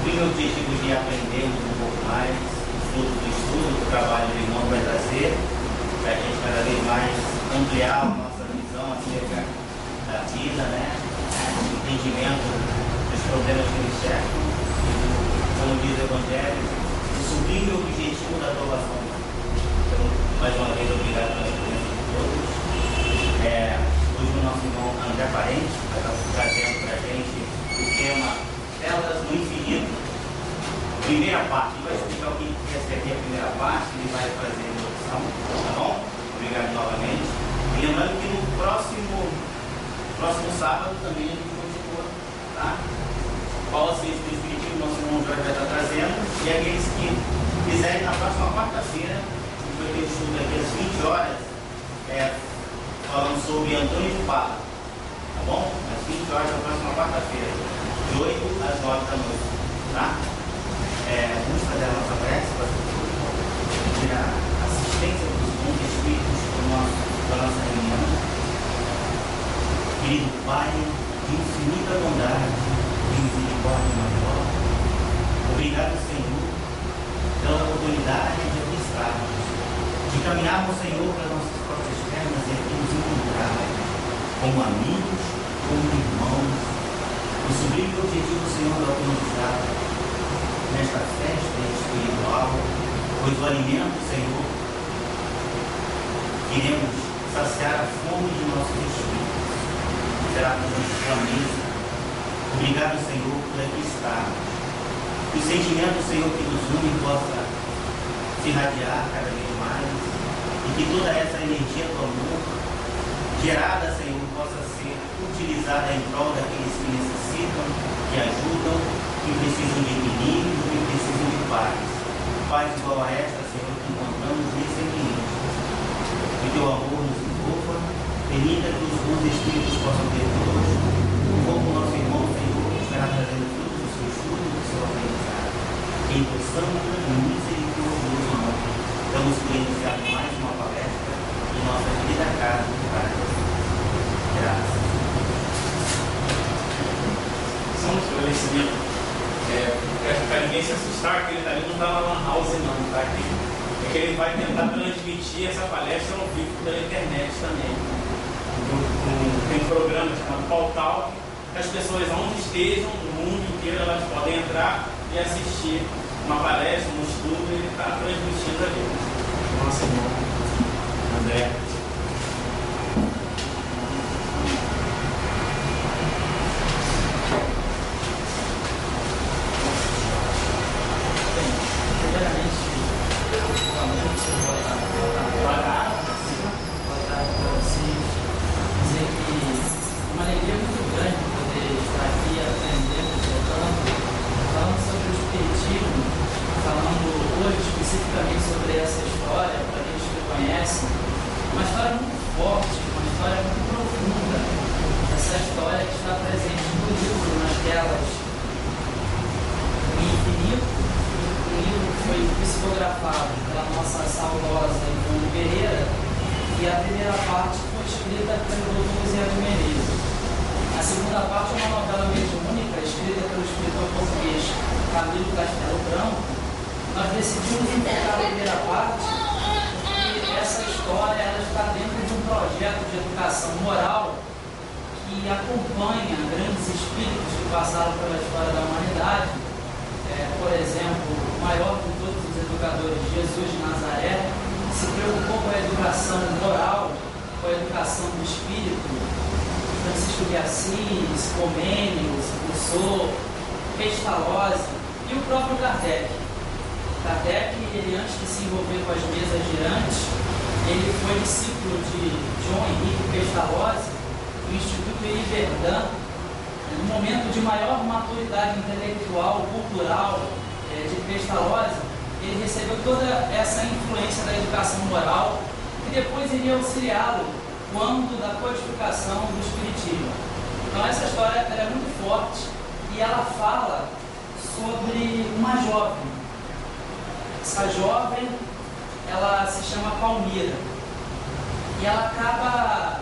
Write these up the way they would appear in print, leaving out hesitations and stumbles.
cumprir o objetivo de aprendermos um pouco mais, o fruto do estudo, do trabalho do irmão vai trazer, para a gente cada vez mais ampliar a nossa visão acerca da vida, né? O entendimento dos problemas que nos cercam, e como diz o Evangelho, o sublime objetivo da aprovação. Então, mais uma vez, obrigado pela presença de todos. Hoje o nosso irmão André Parente vai estar trazendo para a gente o tema Telas no Infinito. Primeira parte, ele vai explicar o que é aqui a primeira parte, ele vai fazer a introdução, tá bom? Obrigado novamente. E lembrando que no próximo sábado também a gente continua, tá? Qual a ciência do Espiritismo, nosso irmão Jorge vai estar trazendo, e aqueles que quiserem, na próxima quarta-feira, a gente vai ter estudo aqui às 20 horas, falando sobre Antônio de Pádua, tá bom? Às 20 horas na próxima quarta-feira, de 8 às 9 da noite, tá? Vamos fazer a nossa prece para pedir a assistência dos bons espíritos para a nossa reunião. Querido Pai, de infinita bondade, de misericórdia maior, obrigado, Senhor, pela oportunidade de aqui estarmos, de caminharmos, Senhor, para nossas próprias pernas e aqui nos encontrar como amigos, como irmãos, o sublime objetivo, Senhor, da humanidade nesta festa espiritual, pois o alimento, Senhor, queremos saciar a fome de nossos espíritos, será por sua mesa. Obrigado, Senhor, por aqui estarmos. Que o sentimento, Senhor, que nos une possa se irradiar cada vez mais e que toda essa energia do amor gerada, Senhor, possa ser utilizada em prol daqueles que necessitam, que ajudam, que precisam de equilíbrio, que precisam de paz. Paz igual a esta, Senhor, que encontramos nesse ambiente. Que teu amor nos envolva, permita que os bons espíritos possam ter conosco, como o nosso irmão, Senhor, estará trazendo frutos do seu estudo e do seu aprendizado. Que possamos, com misericordioso nome, estamos por iniciar mais uma palestra em nossa querida casa de Paraná. Graças. Só um esclarecimento. Para ninguém se assustar, que ele está ali não está na Lan House, não, tá aqui. É que ele vai tentar transmitir essa palestra ao vivo pela internet também. Tem um programa chamado Pautal, que as pessoas onde estejam, no mundo inteiro, elas podem entrar e assistir uma palestra, um estudo, e ele está transmitindo ali. Nossa, irmão André. Essa jovem, ela se chama Palmira e ela acaba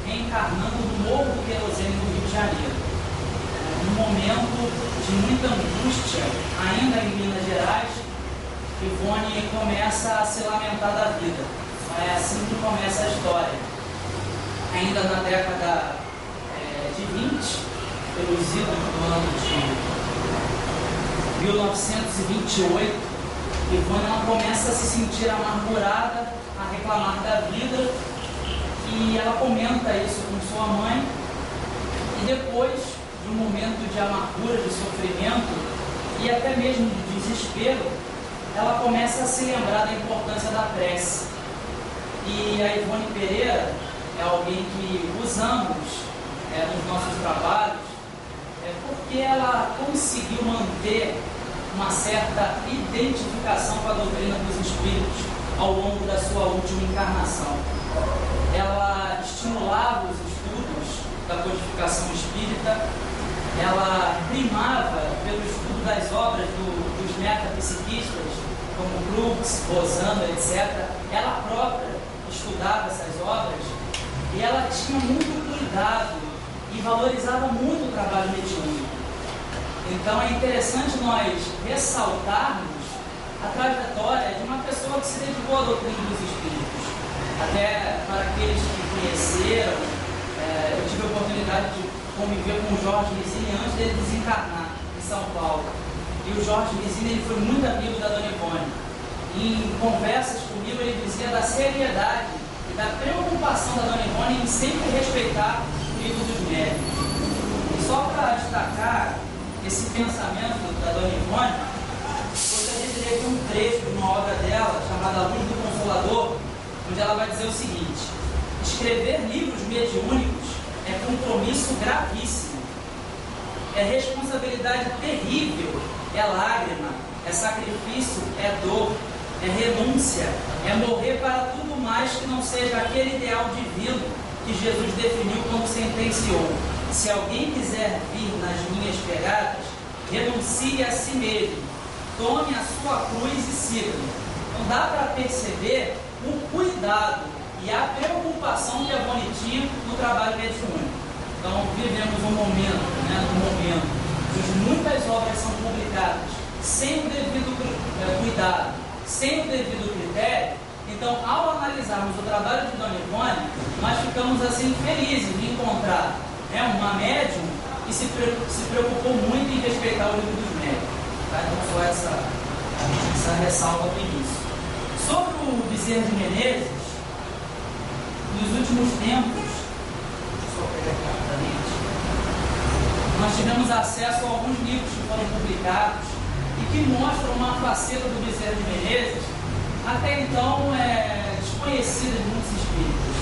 reencarnando no Morro do Querosene, no Rio de Janeiro. num momento de muita angústia, ainda em Minas Gerais, Ivone começa a se lamentar da vida. É assim que começa a história. Ainda na década de 20, pelos idos do ano de 1928, Ivone ela começa a se sentir amargurada, a reclamar da vida, e ela comenta isso com sua mãe, e depois de um momento de amargura, de sofrimento e até mesmo de desespero, ela começa a se lembrar da importância da prece. E a Ivone Pereira é alguém que usamos nos nossos trabalhos, porque ela conseguiu manter uma certa identificação com a doutrina dos espíritos ao longo da sua última encarnação. Ela estimulava os estudos da codificação espírita, ela primava pelo estudo das obras dos metapsiquistas, como Crookes, Rosando, etc. Ela própria estudava essas obras e ela tinha muito cuidado e valorizava muito o trabalho mediúnico. Então é interessante nós ressaltarmos a trajetória de uma pessoa que se dedicou à doutrina dos espíritos. Até para aqueles que conheceram, eu tive a oportunidade de conviver com o Jorge Lisini antes dele desencarnar em São Paulo. E o Jorge Lisini ele foi muito amigo da Dona Ivone. E em conversas comigo ele dizia da seriedade e da preocupação da Dona Ivone em sempre respeitar o livro dos médiuns. E só para destacar esse pensamento da Dona Ivone, gostaria de ler aqui um trecho de uma obra dela chamada A Luz do Consolador, onde ela vai dizer o seguinte: escrever livros mediúnicos é compromisso gravíssimo, é responsabilidade terrível, é lágrima, é sacrifício, é dor, é renúncia, é morrer para tudo mais que não seja aquele ideal divino que Jesus definiu quando sentenciou: se alguém quiser vir nas minhas pegadas, renuncie a si mesmo, tome a sua cruz e siga-me. Então dá para perceber o cuidado e a preocupação que a Ivone tinha no trabalho mediúnico. Então vivemos um momento, onde muitas obras são publicadas sem o devido cuidado, sem o devido critério. Então, ao analisarmos o trabalho de Dona Ivone, nós ficamos assim felizes de encontrar uma médium que se preocupou muito em respeitar o livro dos médiuns. Tá? Então, só essa ressalva no início. Sobre o Bezerra de Menezes, nos últimos tempos, só pegar aqui rapidamente, nós tivemos acesso a alguns livros que foram publicados e que mostram uma faceta do Bezerra de Menezes até então desconhecida de muitos espíritos.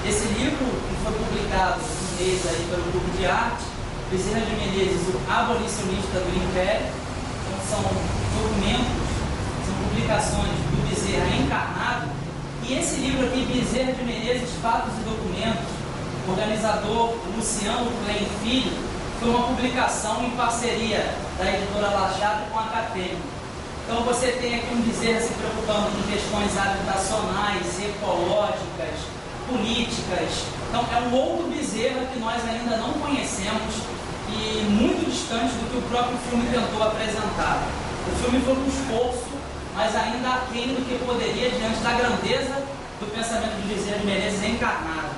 Esse livro, que foi publicado um mês aí pelo Grupo de Arte, Bezerra de Menezes, o Abolicionista do Império. Então, são documentos, são publicações do Bezerra encarnado. E esse livro aqui, Bezerra de Menezes, Fatos e Documentos, organizador Luciano Klein Filho, foi uma publicação em parceria da editora La Chata com a Catena. Então você tem aqui um Bezerra se preocupando com questões habitacionais, ecológicas, políticas. Então é um outro Bezerra que nós ainda não conhecemos e muito distante do que o próprio filme tentou apresentar. O filme foi um esforço, mas ainda aquém do que poderia diante da grandeza do pensamento de Bezerra de Menezes encarnado.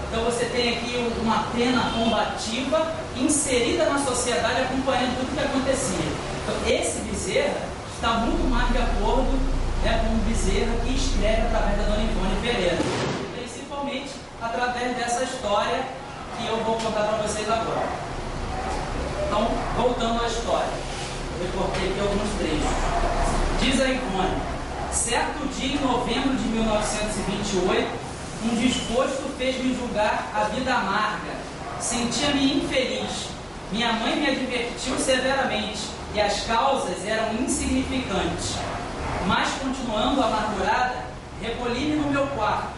Então você tem aqui uma pena combativa inserida na sociedade, acompanhando tudo o que acontecia. Então esse Bezerra está muito mais de acordo com o Bezerra que escreve através da Dona Ivone Pereira, principalmente através dessa história que eu vou contar para vocês agora. Então, voltando à história, eu recortei aqui alguns trechos. Diz a Ivone: certo dia em novembro de 1928, um desgosto fez-me julgar a vida amarga. Sentia-me infeliz. Minha mãe me advertiu severamente e as causas eram insignificantes. Mas, continuando amargurada, recolhi-me no meu quarto.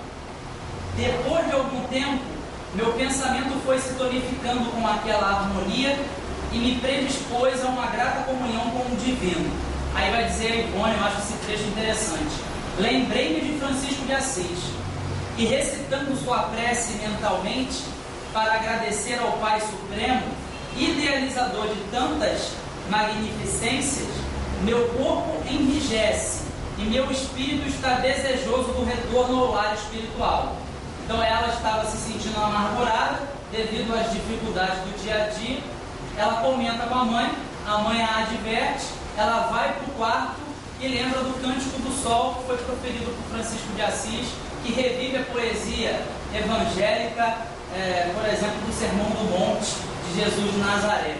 Depois de algum tempo, meu pensamento foi se tonificando com aquela harmonia e me predispôs a uma grata comunhão com o divino. Aí vai dizer a Ivone, eu acho esse trecho interessante: lembrei-me de Francisco de Assis e, recitando sua prece mentalmente para agradecer ao Pai Supremo idealizador de tantas magnificências, meu corpo enrijece e meu espírito está desejoso do retorno ao lar espiritual. Então ela estava se sentindo amargurada devido às dificuldades do dia a dia. Ela comenta com a mãe a adverte, ela vai para o quarto e lembra do Cântico do Sol, que foi proferido por Francisco de Assis, que revive a poesia evangélica, por exemplo, do Sermão do Monte de Jesus de Nazaré.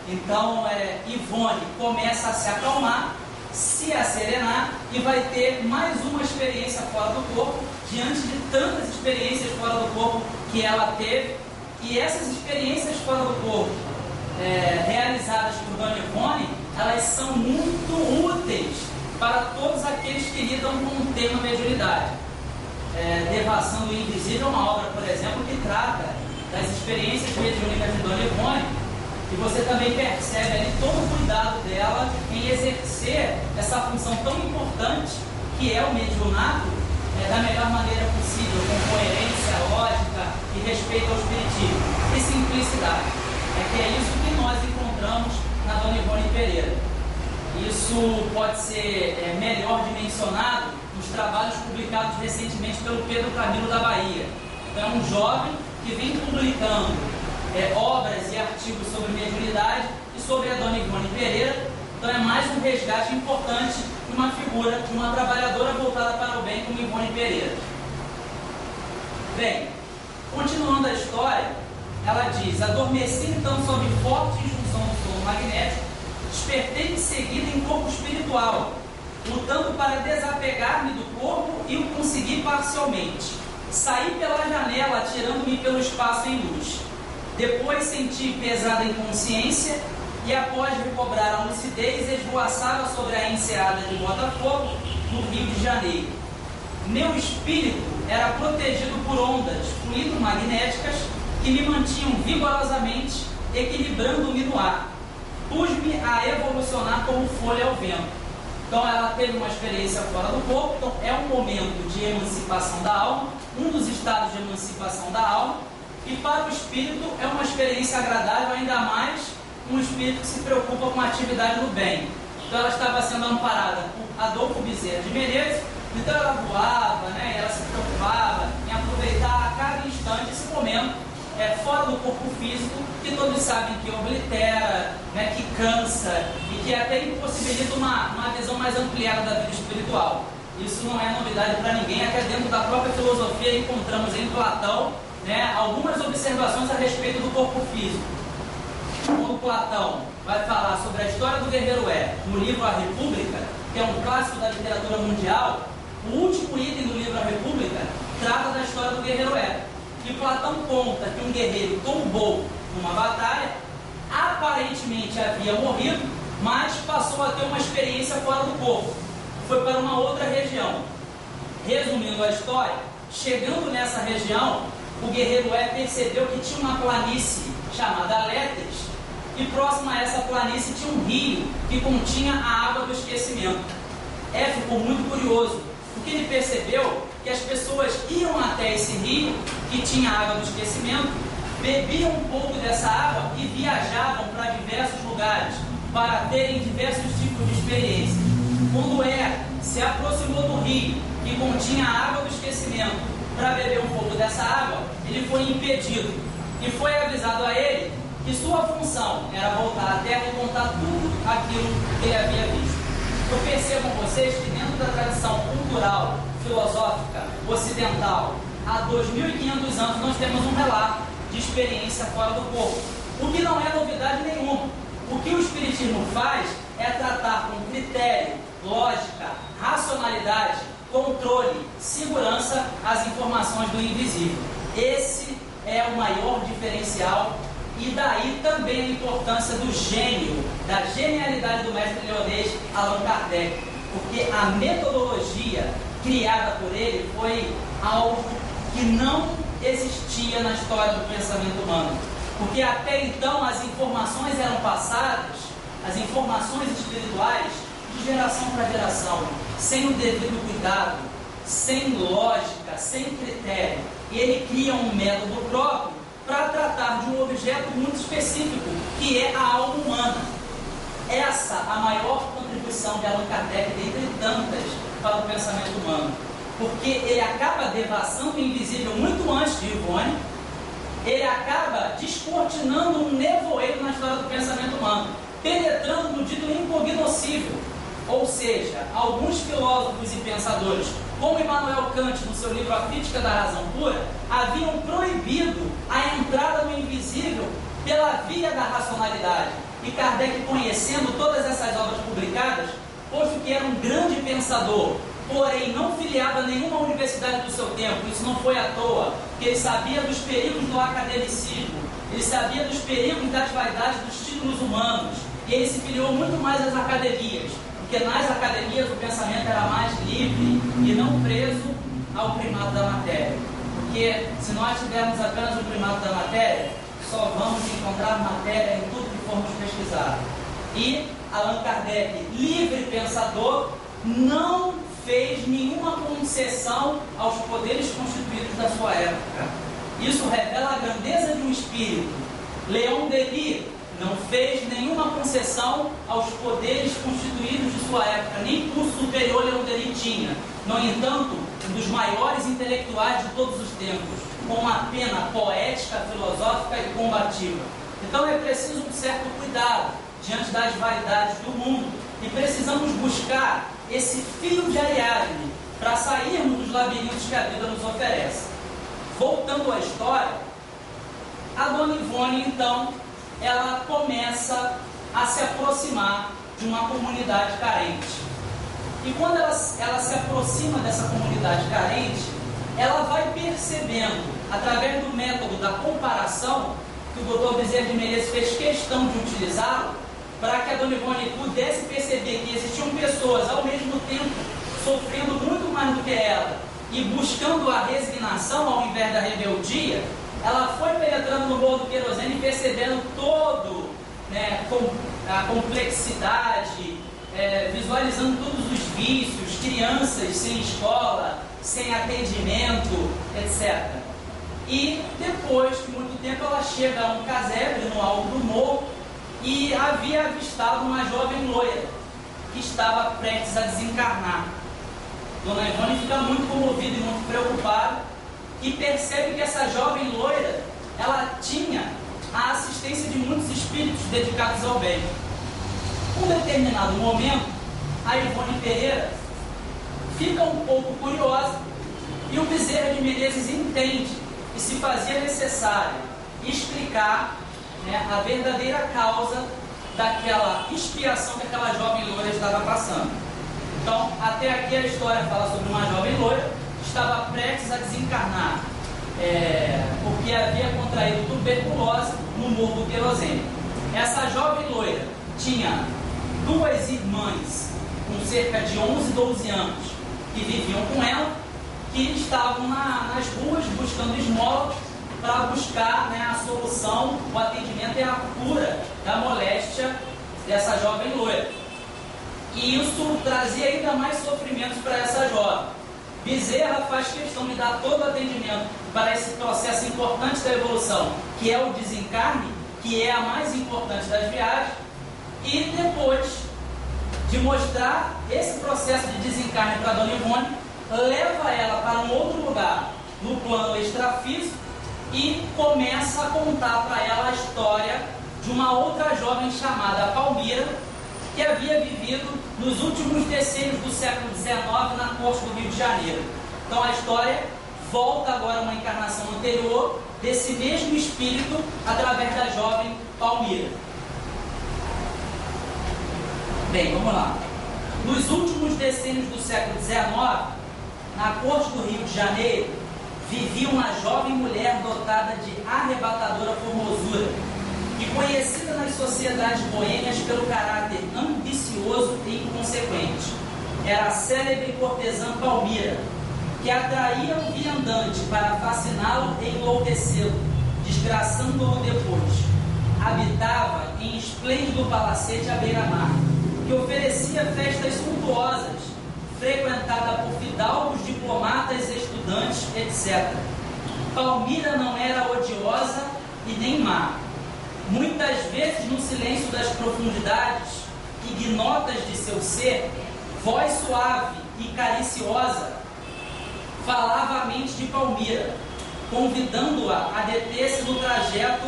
Então, Ivone começa a se acalmar, se asserenar e vai ter mais uma experiência fora do corpo, diante de tantas experiências fora do corpo que ela teve. E essas experiências fora do corpo, realizadas por Dona Ivone, elas são muito úteis para todos aqueles que lidam com o tema mediunidade. Devassando o Invisível é uma obra, por exemplo, que trata das experiências mediúnicas de Dona Ivone, e você também percebe ali todo o cuidado dela em exercer essa função tão importante que é o mediunato, da melhor maneira possível, com coerência, lógica e respeito ao espiritismo e simplicidade. Que é isso que nós encontramos na Dona Ivone Pereira. Isso pode ser melhor dimensionado nos trabalhos publicados recentemente pelo Pedro Camilo da Bahia. Então é um jovem que vem publicando obras e artigos sobre mediunidade e sobre a Dona Ivone Pereira. Então é mais um resgate importante de uma figura, de uma trabalhadora voltada para o bem como Ivone Pereira. Bem, continuando a história, ela diz: adormeci então sob forte injunção do sono magnético, despertei em seguida em corpo espiritual, lutando para desapegar-me do corpo e o consegui parcialmente. Saí pela janela, atirando-me pelo espaço em luz. Depois senti pesada inconsciência e, após recobrar a lucidez, esvoaçava sobre a enseada de Botafogo, no Rio de Janeiro. Meu espírito era protegido por ondas fluido-magnéticas que me mantinham vigorosamente, equilibrando-me no ar. Pus-me a evolucionar como folha ao vento. Então ela teve uma experiência fora do corpo. Então é um momento de emancipação da alma, um dos estados de emancipação da alma, e para o espírito é uma experiência agradável, ainda mais um espírito que se preocupa com a atividade do bem. Então ela estava sendo amparada por Adolfo Bezerra de Menezes, então ela voava, ela se preocupava em aproveitar a cada instante esse momento fora do corpo físico, que todos sabem que oblitera, que cansa e que até impossibilita uma visão mais ampliada da vida espiritual. Isso não é novidade para ninguém, até dentro da própria filosofia encontramos em Platão algumas observações a respeito do corpo físico. Quando Platão vai falar sobre a história do guerreiro no livro A República, que é um clássico da literatura mundial, o último item do livro A República trata da história do guerreiro E Platão conta que um guerreiro tombou numa batalha, aparentemente havia morrido, mas passou a ter uma experiência fora do corpo, foi para uma outra região. Resumindo a história, chegando nessa região, o guerreiro percebeu que tinha uma planície chamada Léteres, e próximo a essa planície tinha um rio que continha a água do esquecimento. Ficou muito curioso, porque ele percebeu que as pessoas iam até esse rio que tinha a água do esquecimento, bebiam um pouco dessa água e viajavam para diversos lugares para terem diversos tipos de experiências. Quando se aproximou do rio que continha a água do esquecimento para beber um pouco dessa água, ele foi impedido e foi avisado a ele que sua função era voltar à terra e contar tudo aquilo que ele havia visto. Então percebam vocês que dentro da tradição cultural, filosófica, ocidental, há 2.500 anos nós temos um relato de experiência fora do corpo, o que não é novidade nenhuma. O que o Espiritismo faz é tratar com critério, lógica, racionalidade, controle, segurança as informações do invisível. Esse é o maior diferencial, e daí também a importância do gênio, da genialidade do mestre leonês Allan Kardec, porque a metodologia criada por ele foi algo que não existia na história do pensamento humano, porque até então as informações eram passadas, as informações espirituais, de geração para geração, sem o devido cuidado, sem lógica, sem critério. E ele cria um método próprio para tratar de um objeto muito específico, que é a alma humana. Essa a maior contribuição de Allan Kardec, dentre tantas, para o pensamento humano. Porque ele acaba devassando o invisível muito antes de Ivone, ele acaba descortinando um nevoeiro na história do pensamento humano, penetrando no dito incognoscível. Ou seja, alguns filósofos e pensadores, como Immanuel Kant, no seu livro A Crítica da Razão Pura, haviam proibido a entrada no invisível pela via da racionalidade. E Kardec, conhecendo todas essas obras publicadas, posto que era um grande pensador, porém não filiado a nenhuma universidade do seu tempo, isso não foi à toa, porque ele sabia dos perigos do academicismo, ele sabia dos perigos das vaidades dos títulos humanos, e ele se filiou muito mais às academias, porque nas academias o pensamento era mais livre e não preso ao primato da matéria. Porque se nós tivermos apenas o primato da matéria, só vamos encontrar matéria em tudo que formos pesquisar. E Allan Kardec, livre pensador, não fez nenhuma concessão aos poderes constituídos da sua época. Isso revela a grandeza de um espírito. Leon Denis não fez nenhuma concessão aos poderes constituídos de sua época, nem curso superior Leon Denis tinha. No entanto, um dos maiores intelectuais de todos os tempos, com uma pena poética, filosófica e combativa. Então é preciso um certo cuidado diante das vaidades do mundo e precisamos buscar esse fio de Ariadne para sairmos dos labirintos que a vida nos oferece. Voltando à história, a Dona Ivone, então, ela começa a se aproximar de uma comunidade carente. E quando ela se aproxima dessa comunidade carente, ela vai percebendo, através do método da comparação, que o Dr. Bezerra de Menezes fez questão de utilizá-lo, para que a Dona Ivone pudesse perceber que existiam pessoas ao mesmo tempo sofrendo muito mais do que ela e buscando a resignação ao invés da rebeldia. Ela foi penetrando no Morro do Querosene e percebendo todo, a complexidade, visualizando todos os vícios, crianças sem escola, sem atendimento, etc. E depois de muito tempo ela chega a um casebre no alto do morro e havia avistado uma jovem loira que estava prestes a desencarnar. Dona Ivone fica muito comovida e muito preocupada e percebe que essa jovem loira, ela tinha a assistência de muitos espíritos dedicados ao bem. Em um determinado momento, a Ivone Pereira fica um pouco curiosa e o Bezerra de Menezes entende que se fazia necessário explicar a verdadeira causa daquela expiação que aquela jovem loira estava passando. Então, até aqui a história fala sobre uma jovem loira que estava prestes a desencarnar, porque havia contraído tuberculose no Morro do Querosene. Essa jovem loira tinha duas irmãs com cerca de 11, 12 anos que viviam com ela, que estavam nas ruas buscando esmola para buscar a solução, o atendimento e a cura da moléstia dessa jovem loira. E isso trazia ainda mais sofrimentos para essa jovem. Bezerra faz questão de dar todo o atendimento para esse processo importante da evolução, que é o desencarne, que é a mais importante das viagens, e depois de mostrar esse processo de desencarne para a Dona Ivone, leva ela para um outro lugar, no plano extrafísico, e começa a contar para ela a história de uma outra jovem chamada Palmira, que havia vivido nos últimos decênios do século XIX na costa do Rio de Janeiro. Então a história volta agora a uma encarnação anterior desse mesmo espírito através da jovem Palmira. Bem, vamos lá. Nos últimos decênios do século XIX, na corte do Rio de Janeiro, vivia uma jovem mulher dotada de arrebatadora formosura e conhecida nas sociedades boêmias pelo caráter ambicioso e inconsequente. Era a célebre cortesã Palmira, que atraía o viandante para fasciná-lo e enlouquecê-lo, desgraçando-o depois. Habitava em esplêndido palacete à beira-mar, que oferecia festas suntuosas, frequentada por fidalgos, diplomatas, estudantes, etc. Palmira não era odiosa e nem má. Muitas vezes, no silêncio das profundidades ignotas de seu ser, voz suave e cariciosa falava a mente de Palmira, convidando-a a deter-se no trajeto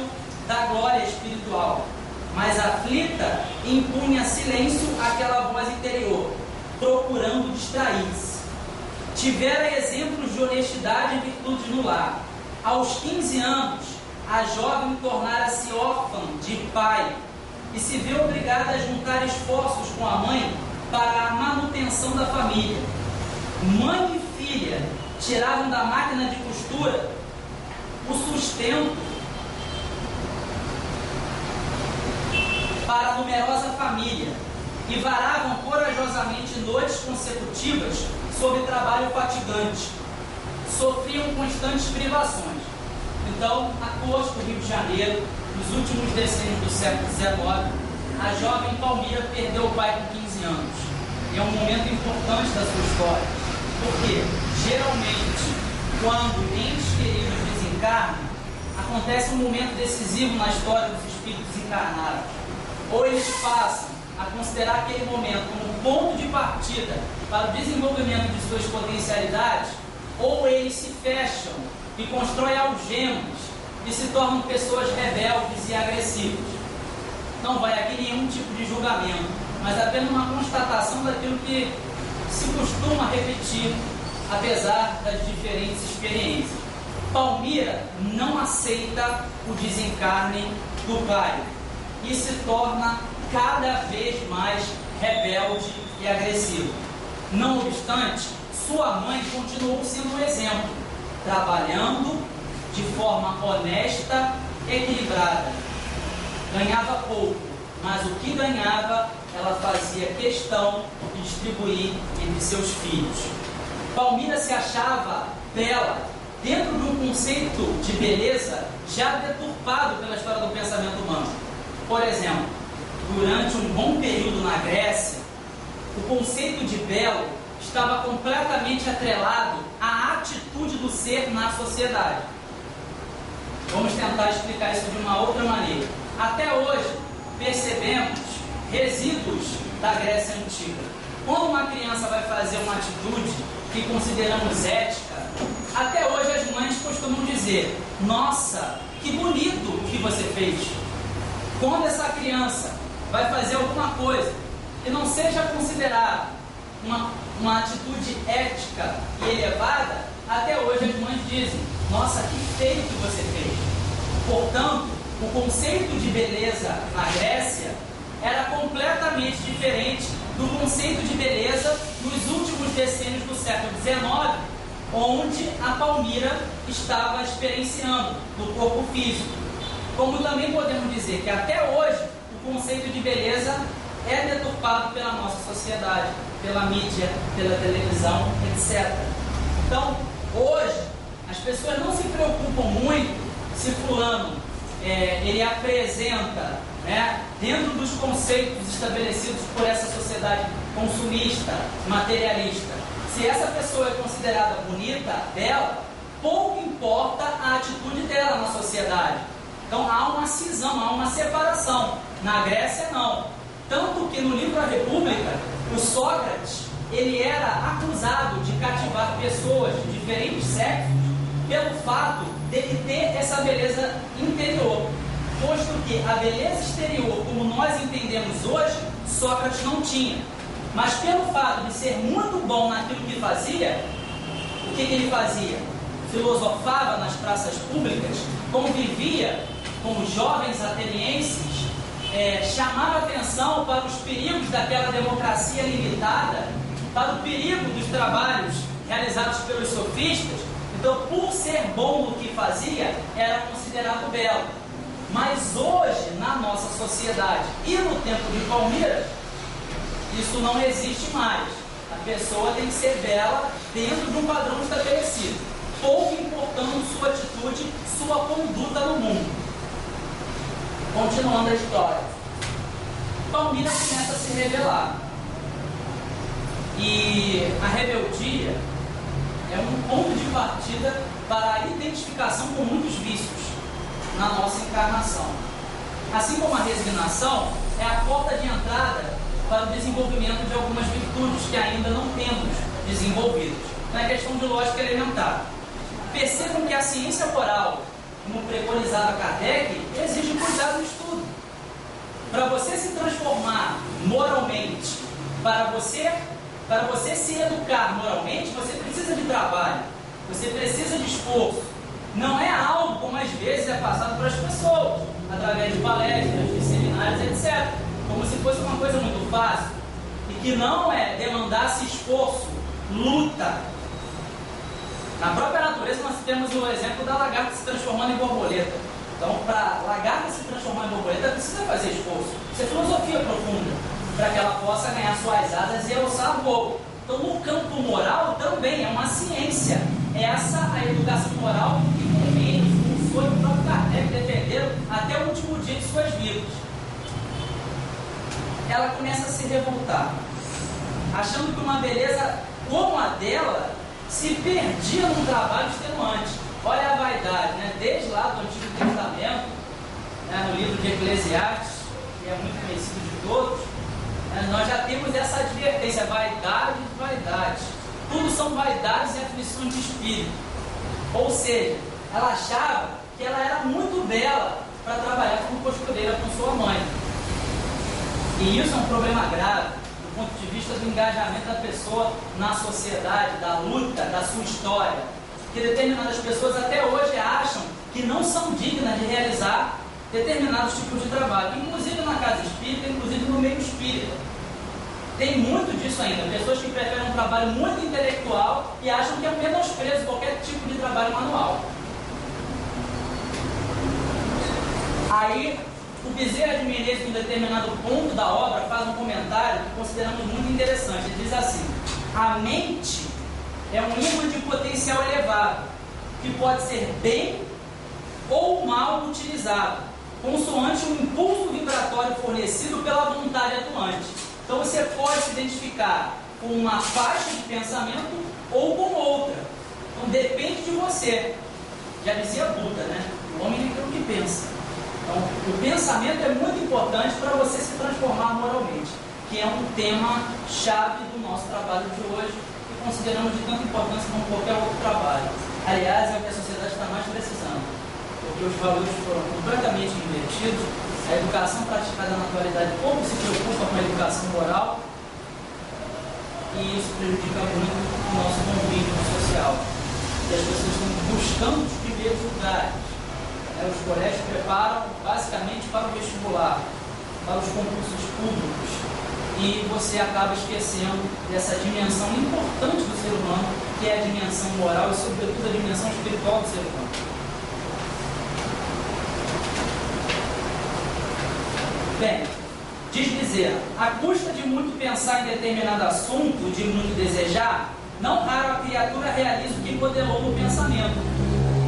da glória espiritual. Mas aflita, impunha silêncio àquela voz interior, procurando distrair-se. Tivera exemplos de honestidade e virtudes no lar. Aos 15 anos, a jovem tornara-se órfã de pai e se viu obrigada a juntar esforços com a mãe para a manutenção da família. Mãe e filha tiravam da máquina de costura o sustento para a numerosa família e varavam corajosamente noites consecutivas sob trabalho fatigante. Sofriam constantes privações. Então, na corte do Rio de Janeiro, nos últimos decênios do século XIX, a jovem Palmira perdeu o pai com 15 anos. E é um momento importante da sua história, porque geralmente, quando entes queridos desencarnam, acontece um momento decisivo na história dos espíritos encarnados. Ou eles passam a considerar aquele momento como ponto de partida para o desenvolvimento de suas potencialidades, ou eles se fecham e constroem algemas e se tornam pessoas rebeldes e agressivas. Não vai aqui nenhum tipo de julgamento, mas apenas uma constatação daquilo que se costuma repetir, apesar das diferentes experiências. Palmira não aceita o desencarne do pai e se torna cada vez mais rebelde e agressiva. Não obstante, sua mãe continuou sendo um exemplo, trabalhando de forma honesta, equilibrada. Ganhava pouco, mas o que ganhava, ela fazia questão de distribuir entre seus filhos. Palmira se achava bela dentro de um conceito de beleza já deturpado pela história do pensamento humano. Por exemplo, durante um bom período na Grécia, o conceito de belo estava completamente atrelado à atitude do ser na sociedade. Vamos tentar explicar isso de uma outra maneira. Até hoje, percebemos resíduos da Grécia Antiga. Quando uma criança vai fazer uma atitude que consideramos ética, até hoje as mães costumam dizer: nossa, que bonito o que você fez. Quando essa criança vai fazer alguma coisa que não seja considerada uma atitude ética e elevada, até hoje as mães dizem: nossa, que feio que você fez. Portanto, o conceito de beleza na Grécia era completamente diferente do conceito de beleza nos últimos decênios do século XIX, onde a Palmira estava experienciando no corpo físico. Como também podemos dizer que até hoje o conceito de beleza é deturpado pela nossa sociedade, pela mídia, pela televisão, etc. Então, hoje, as pessoas não se preocupam muito se fulano ele apresenta, dentro dos conceitos estabelecidos por essa sociedade consumista, materialista, se essa pessoa é considerada bonita, bela, pouco importa a atitude dela na sociedade. Então há uma cisão, há uma separação. Na Grécia não. Tanto que no livro A República, o Sócrates, ele era acusado de cativar pessoas de diferentes sexos pelo fato dele ter essa beleza interior. Posto que a beleza exterior, como nós entendemos hoje, Sócrates não tinha. Mas pelo fato de ser muito bom naquilo que fazia, o que ele fazia? Filosofava nas praças públicas, convivia com os jovens atenienses, chamava atenção para os perigos daquela democracia limitada, para o perigo dos trabalhos realizados pelos sofistas. Então, por ser bom no que fazia, era considerado belo. Mas hoje, na nossa sociedade e no tempo de Palmira, isso não existe mais. A pessoa tem que ser bela dentro de um padrão estabelecido, pouco importando sua atitude, sua conduta no mundo. Continuando a história, Palmira começa a se rebelar. E a rebeldia é um ponto de partida para a identificação com muitos vícios. na nossa encarnação. Assim como a resignação é a porta de entrada para o desenvolvimento de algumas virtudes que ainda não temos desenvolvidas. Então é questão de lógica elementar. Percebam que a ciência moral, como preconizava Kardec, exige cuidado no estudo. Para você se transformar moralmente, para você se educar moralmente, você precisa de trabalho, você precisa de esforço. Não é algo como às vezes é passado para as pessoas, através de palestras, de seminários, etc. Como se fosse uma coisa muito fácil e que não demandasse esforço, luta. Na própria natureza nós temos o exemplo da lagarta se transformando em borboleta. Então, para a lagarta se transformar em borboleta, precisa fazer esforço. Isso é filosofia profunda, para que ela possa ganhar suas asas e alçar voo. Então, no campo moral também é uma ciência. Essa a educação moral que convém, foi o próprio Kardec defendeu até o último dia de suas vidas. Ela começa a se revoltar, achando que uma beleza como a dela se perdia num trabalho extenuante. Olha a vaidade, né? Desde lá do Antigo Testamento, no livro de Eclesiastes, que é muito conhecido de todos, nós já temos essa advertência: vaidade e vaidade. Tudo são vaidades e aflições de espírito. Ou seja, ela achava que ela era muito bela para trabalhar como costureira com sua mãe. E isso é um problema grave do ponto de vista do engajamento da pessoa na sociedade, da luta, da sua história. Que determinadas pessoas até hoje acham que não são dignas de realizar determinados tipos de trabalho, inclusive na casa espírita, inclusive no meio espírita. Tem muito disso ainda, pessoas que preferem um trabalho muito intelectual e acham que é um menosprezo qualquer tipo de trabalho manual. Aí, o Bezerra de Menezes, em determinado ponto da obra, faz um comentário que consideramos muito interessante. Ele diz assim: a mente é um imã de potencial elevado, que pode ser bem ou mal utilizado, consoante o impulso vibratório fornecido pela vontade atuante. Então você pode se identificar com uma faixa de pensamento ou com outra. Então depende de você. Já dizia Buda, né? O homem é o que pensa. Então o pensamento é muito importante para você se transformar moralmente, que é um tema chave do nosso trabalho de hoje, consideramos de tanta importância como qualquer outro trabalho. Aliás, é o que a sociedade está mais precisando, porque os valores foram completamente invertidos. A educação praticada na atualidade pouco se preocupa com a educação moral, e isso prejudica muito o nosso convívio social. E as pessoas estão buscando os primeiros lugares. Os colégios preparam basicamente para o vestibular, para os concursos públicos. E você acaba esquecendo dessa dimensão importante do ser humano, que é a dimensão moral e, sobretudo, a dimensão espiritual do ser humano. Bem, diz Bezerra: à custa de muito pensar em determinado assunto, de muito desejar, não raro a criatura realiza o que modelou no pensamento,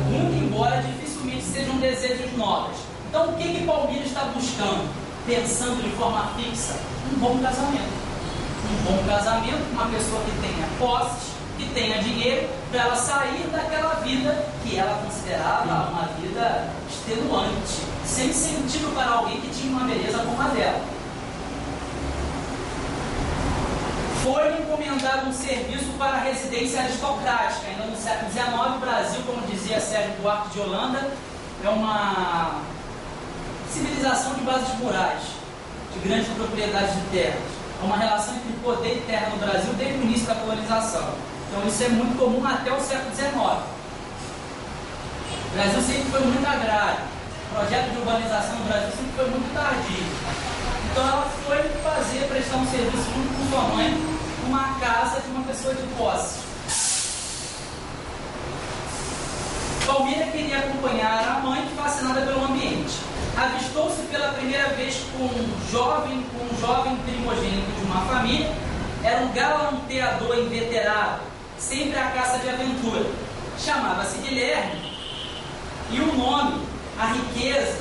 muito embora dificilmente sejam desejos nobres. Então, o que Palmira está buscando? Pensando de forma fixa, um bom casamento. Um bom casamento com uma pessoa que tenha posses, que tenha dinheiro, para ela sair daquela vida que ela considerava uma vida extenuante, sem sentido para alguém que tinha uma beleza como a dela. Foi encomendado um serviço para a residência aristocrática. Ainda no século XIX, o Brasil, como dizia Sérgio Buarque de Holanda, é uma civilização de bases rurais, de grandes propriedades de terras. É uma relação entre poder e terra no Brasil desde o início da colonização. Então isso é muito comum até o século XIX. O Brasil sempre foi muito agrário. O projeto de urbanização no Brasil sempre foi muito tardio. Então ela foi prestar um serviço junto com sua mãe numa casa de uma pessoa de posse. Palmira queria acompanhar a mãe, fascinada pelo ambiente. Avistou-se pela primeira vez com um jovem primogênito de uma família. Era um galanteador inveterado, sempre à caça de aventura. Chamava-se Guilherme, e o nome, a riqueza,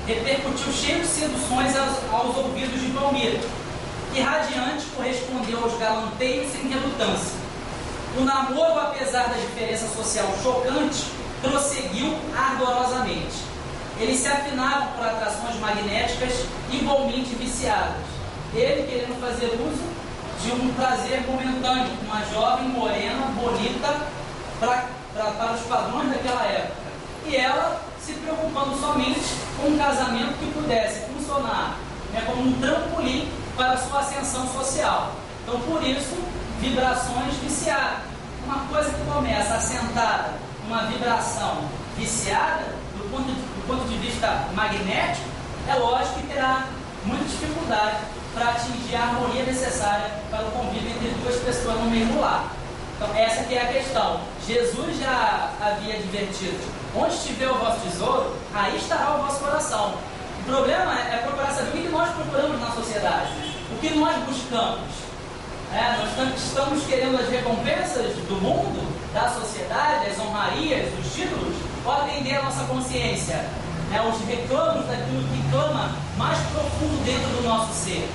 repercutiu cheio de seduções aos ouvidos de Palmira, que radiante correspondeu aos galanteios sem relutância. O namoro, apesar da diferença social chocante, prosseguiu ardorosamente. eles se afinavam por atrações magnéticas igualmente viciadas. Ele querendo fazer uso de um prazer momentâneo, com uma jovem morena, bonita, para os padrões daquela época. E ela se preocupando somente com um casamento que pudesse funcionar, né, como um trampolim para a sua ascensão social. Então, por isso, vibrações viciadas. Uma coisa que começa assentada, uma vibração viciada, do ponto de vista magnético, é lógico que terá muita dificuldade para atingir a harmonia necessária para o convívio entre duas pessoas no mesmo lar. Então, essa que é a questão. Jesus já havia advertido: onde estiver o vosso tesouro, aí estará o vosso coração. O problema é procurar saber o que nós procuramos na sociedade, o que nós buscamos. Nós estamos querendo as recompensas do mundo, da sociedade, as honrarias, os títulos, ou atender a nossa consciência, os reclamos daquilo que clama mais profundo dentro do nosso ser.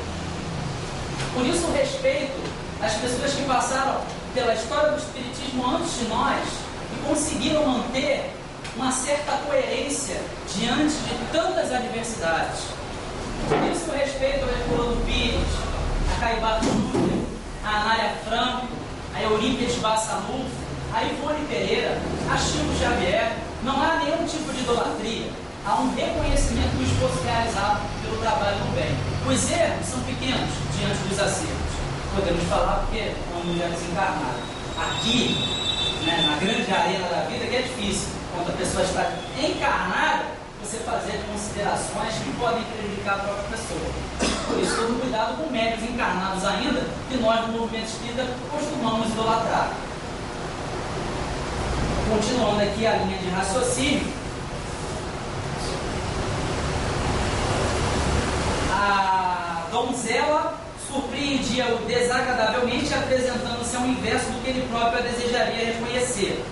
Por isso, o respeito às pessoas que passaram pela história do Espiritismo antes de nós e conseguiram manter uma certa coerência diante de tantas adversidades. Por isso, o respeito ao Herculano Pires, a Caibato Júnior, a Anália Franco, a Eurípides Bassanufo, a Ivone Pereira, a Chico Xavier. Não há nenhum tipo de idolatria. Há um reconhecimento do esforço realizado pelo trabalho no bem. Os erros são pequenos diante dos acertos. Podemos falar porque quando já desencarnado. Aqui, na grande arena da vida, que é difícil. Quando a pessoa está encarnada, você fazer considerações que podem prejudicar a própria pessoa. Por isso, todo cuidado com médios encarnados ainda, que nós no movimento espírita costumamos idolatrar. Continuando aqui a linha de raciocínio, a donzela surpreendia-o desagradavelmente, apresentando-se ao inverso do que ele próprio desejaria reconhecer.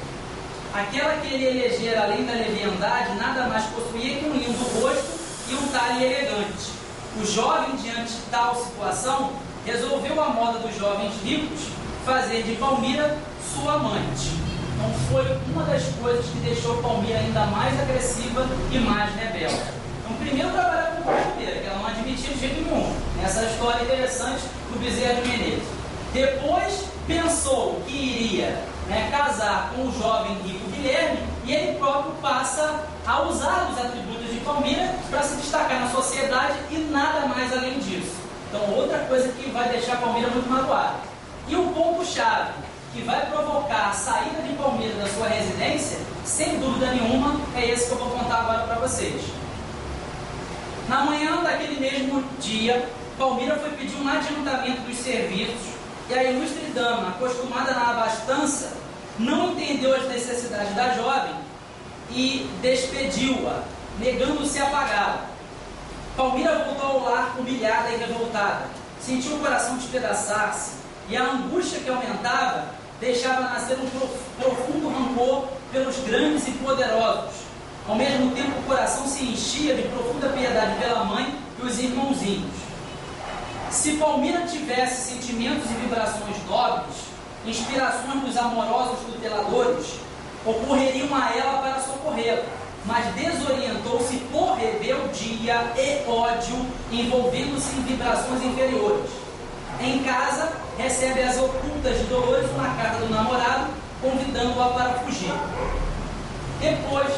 Aquela que ele elegera, além da leviandade, nada mais possuía que um lindo rosto e um talhe elegante. O jovem, diante de tal situação, resolveu, à moda dos jovens ricos, fazer de Palmira sua amante. Então foi uma das coisas que deixou Palmira ainda mais agressiva e mais rebelde. Então, primeiro trabalhar com Palmira, que ela não admitia de jeito nenhum. Essa história interessante do Bezerra de Menezes. Depois pensou que iria casar com o jovem rico Guilherme, e ele próprio passa a usar os atributos de Palmira para se destacar na sociedade e nada mais além disso. Então, outra coisa que vai deixar Palmira muito magoada. E o ponto-chave que vai provocar a saída de Palmira da sua residência, sem dúvida nenhuma, é esse que eu vou contar agora para vocês. Na manhã daquele mesmo dia, Palmira foi pedir um adiantamento dos serviços, e a ilustre dama, acostumada na abastança, não entendeu as necessidades da jovem e despediu-a, negando-se a pagá-la. Palmira voltou ao lar humilhada e revoltada. Sentiu o coração despedaçar-se, e a angústia que aumentava deixava nascer um profundo rancor pelos grandes e poderosos. Ao mesmo tempo, o coração se enchia de profunda piedade pela mãe e os irmãozinhos. Se Palmira tivesse sentimentos e vibrações nobres, inspirações dos amorosos tuteladores, ocorreriam a ela para socorrê-la, mas desorientou-se por rebeldia e ódio, envolvendo-se em vibrações inferiores. Em casa, recebe as ocultas de Dolores uma carta do namorado, convidando-a para fugir. Depois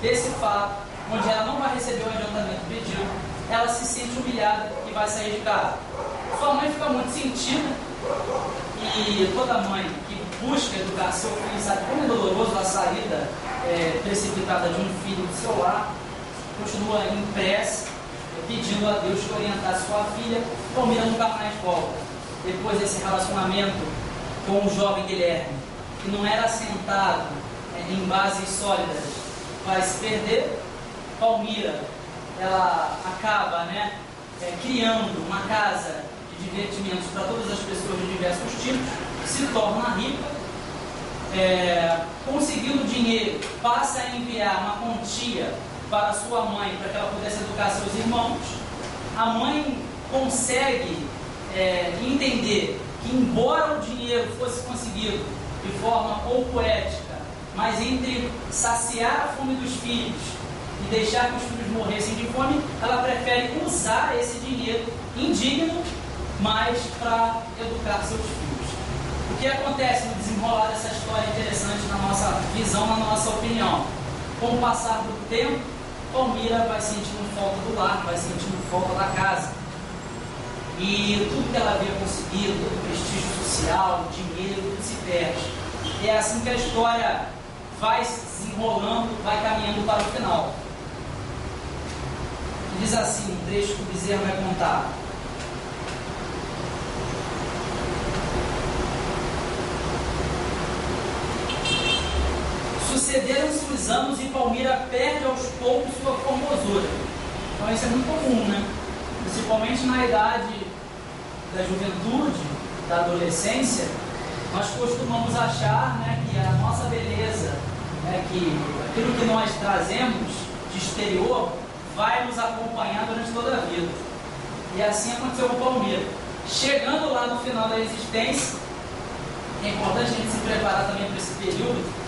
desse fato, onde ela não vai receber o adiantamento pedido, ela se sente humilhada e vai sair de casa. Sua mãe fica muito sentida, e toda mãe que busca educar seu filho sabe como é doloroso a saída precipitada de um filho do seu lar. Continua em prece, pedindo a Deus que orientasse sua filha. Palmira nunca mais volta. Depois desse relacionamento com o jovem Guilherme, que não era assentado em bases sólidas, vai se perder. Palmira, ela acaba criando uma casa de divertimentos para todas as pessoas de diversos tipos, se torna rica, conseguindo dinheiro, passa a enviar uma quantia para sua mãe, para que ela pudesse educar seus irmãos. A mãe consegue entender que, embora o dinheiro fosse conseguido de forma pouco ética, mas entre saciar a fome dos filhos e deixar que os filhos morressem de fome, ela prefere usar esse dinheiro indigno, mas para educar seus filhos. O que acontece no desenrolar dessa história interessante na nossa visão, na nossa opinião? Com o passar do tempo, Palmira vai sentindo falta do lar, vai sentindo falta da casa. E tudo que ela havia conseguido, todo o prestígio social, o dinheiro, tudo se perde. E é assim que a história vai se desenrolando, vai caminhando para o final. Diz assim, um trecho que o Bezerra vai contar. Sucederam-se os anos e Palmira perde aos poucos sua formosura. Então isso é muito comum, né? Principalmente na idade da juventude, da adolescência, nós costumamos achar, né, que a nossa beleza, né, que aquilo que nós trazemos de exterior vai nos acompanhar durante toda a vida. E assim aconteceu com Palmira. Chegando lá no final da existência, é importante a gente se preparar também para esse período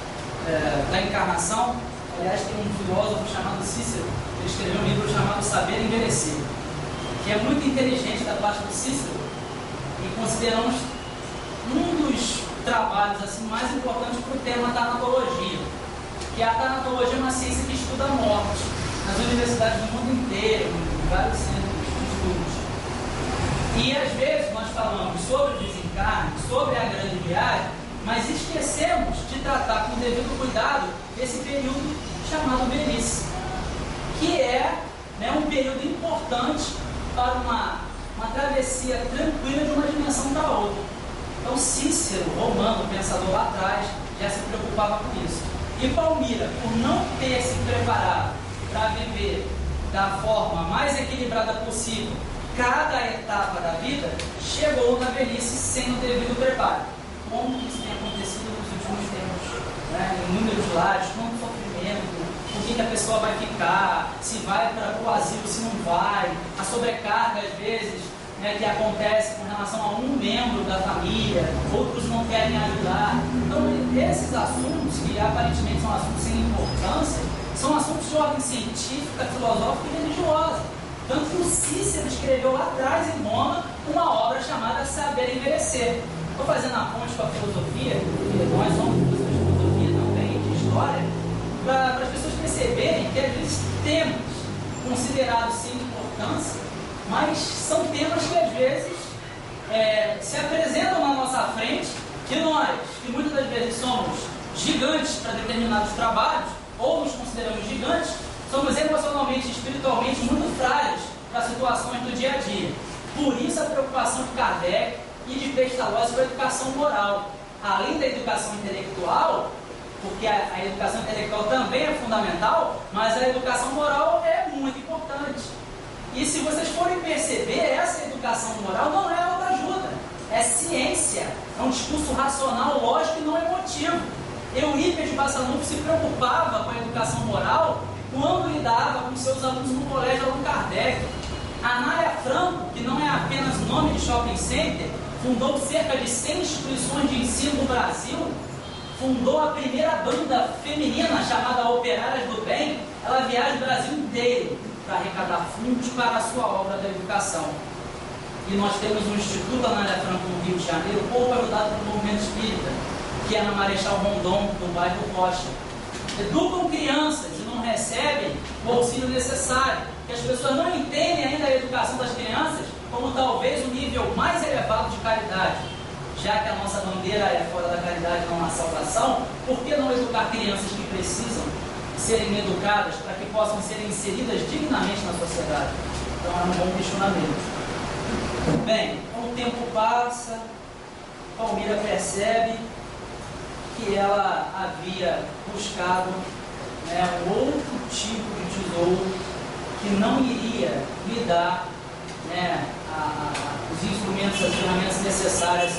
da encarnação. Aliás, tem um filósofo chamado Cícero, ele escreveu um livro chamado Saber Envelhecer, que é muito inteligente da parte do Cícero, e consideramos um dos trabalhos assim, mais importantes para o tema tanatologia, que a tanatologia é uma ciência que estuda a morte nas universidades do mundo inteiro, em vários centros de estudos. E às vezes nós falamos sobre o desencarne, sobre a grande viagem, mas esquecemos de tratar com o devido cuidado esse período chamado velhice, que é, né, um período importante para uma travessia tranquila de uma dimensão para outra. Então Cícero, romano, pensador lá atrás, já se preocupava com isso. E Palmira, por não ter se preparado para viver da forma mais equilibrada possível cada etapa da vida, chegou na velhice sem o devido preparo. Como isso tem acontecido nos últimos tempos, né? Em inúmeros lares, quanto sofrimento, o que a pessoa vai ficar, se vai para o asilo, se não vai, a sobrecarga às vezes, né, que acontece com relação a um membro da família, outros não querem ajudar. Então esses assuntos, que aparentemente são assuntos sem importância, são assuntos de ordem científica, filosófica e religiosa. Tanto que o Cícero escreveu lá atrás em Roma uma obra chamada Saber Envelhecer. Estou fazendo a ponte com a filosofia, porque nós somos professores de filosofia também, de história, para as pessoas perceberem que às vezes temas considerados sem importância, mas são temas que às vezes se apresentam na nossa frente, que nós, que muitas das vezes somos gigantes para determinados trabalhos, ou nos consideramos gigantes, somos emocionalmente e espiritualmente muito frágeis para situações do dia a dia. Por isso a preocupação de Kardec e de Pestalozzi com a educação moral. Além da educação intelectual, porque a educação intelectual também é fundamental, mas a educação moral é muito importante. E se vocês forem perceber, essa educação moral não é autoajuda, é ciência, é um discurso racional, lógico e não emotivo. Eurípides Bassanufo se preocupava com a educação moral quando lidava com seus alunos no colégio Allan Kardec. A Anália Franco, que não é apenas nome de shopping center, fundou cerca de 100 instituições de ensino no Brasil, fundou a primeira banda feminina chamada Operárias do Bem. Ela viaja o Brasil inteiro para arrecadar fundos para a sua obra da educação. E nós temos um Instituto Anália Franco no Rio de Janeiro, pouco ajudado pelo movimento espírita, que é na Marechal Rondon, no bairro Rocha. Educam crianças e não recebem o auxílio necessário, que as pessoas não entendem ainda a educação das crianças como talvez o nível mais elevado de caridade. Já que a nossa bandeira é fora da caridade, não há salvação, por que não educar crianças que precisam serem educadas para que possam ser inseridas dignamente na sociedade? Então é um bom questionamento. Bem, o tempo passa, Palmira percebe que ela havia buscado, né, um outro tipo de tesouro que não iria lhe dar, né, os instrumentos, as ferramentas necessárias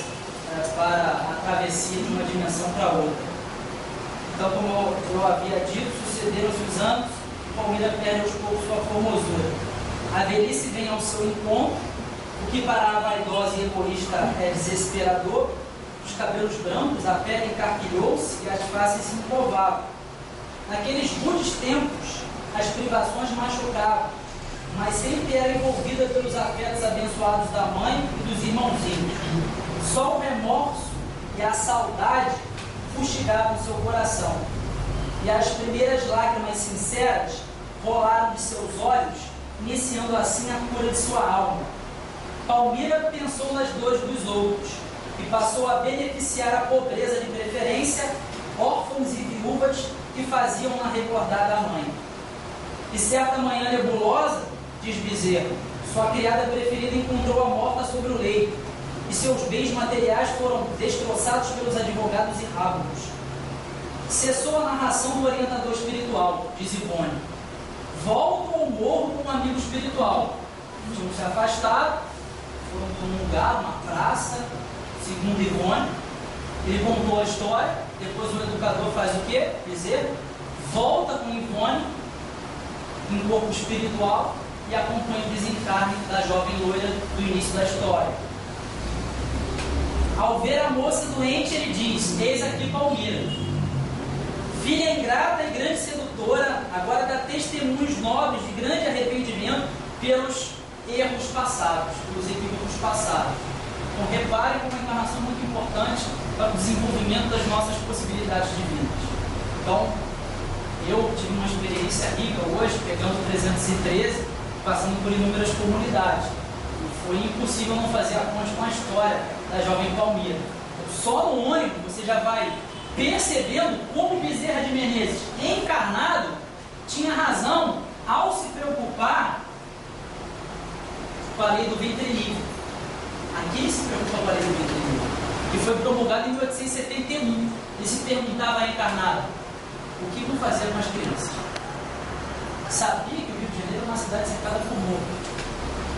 para a travessia de uma dimensão para outra. Então, como eu havia dito, sucederam-se os anos e Palmira perde aos poucos sua formosura. A velhice vem ao seu encontro, o que para a vaidosa e egoísta é desesperador. Os cabelos brancos, a pele encarquilhou-se e as faces se encovavam. Naqueles rudes tempos, as privações machucavam, mas sempre era envolvida pelos afetos abençoados da mãe e dos irmãozinhos. Só o remorso e a saudade fustigavam seu coração, e as primeiras lágrimas sinceras rolaram de seus olhos, iniciando assim a cura de sua alma. Palmira pensou nas dores dos outros e passou a beneficiar a pobreza, de preferência órfãos e viúvas que faziam-na recordar da mãe. E certa manhã nebulosa, diz Bezerra, sua criada preferida encontrou-a morta sobre o leito, e seus bens materiais foram destroçados pelos advogados e rábulos. Cessou a narração do orientador espiritual, diz Ivone. Voltam ao morro com um amigo espiritual. Tinham se afastado, foram para um lugar, uma praça, segundo Ivone. Ele contou a história, depois o educador faz o quê? Bezerra volta com Ivone em corpo espiritual e acompanha o desencarne da jovem loira do início da história. Ao ver a moça doente, ele diz: eis aqui Palmira, filha ingrata e grande sedutora, agora dá testemunhos nobres de grande arrependimento pelos erros passados, pelos equívocos passados. Então repare como a encarnação é muito importante para o desenvolvimento das nossas possibilidades divinas. Então, eu tive uma experiência rica hoje, pegando o 313, passando por inúmeras comunidades. E foi impossível não fazer a ponte com a história da jovem Palmira. Só no ônibus você já vai percebendo como Bezerra de Menezes, encarnado, tinha razão ao se preocupar com a lei do ventre livre. Aqui ele se preocupa com a lei do ventre livre, que foi promulgada em 1871. Ele se perguntava encarnado: o que vão fazer com as crianças? Sabia que o Rio de Janeiro é uma cidade cercada por morro.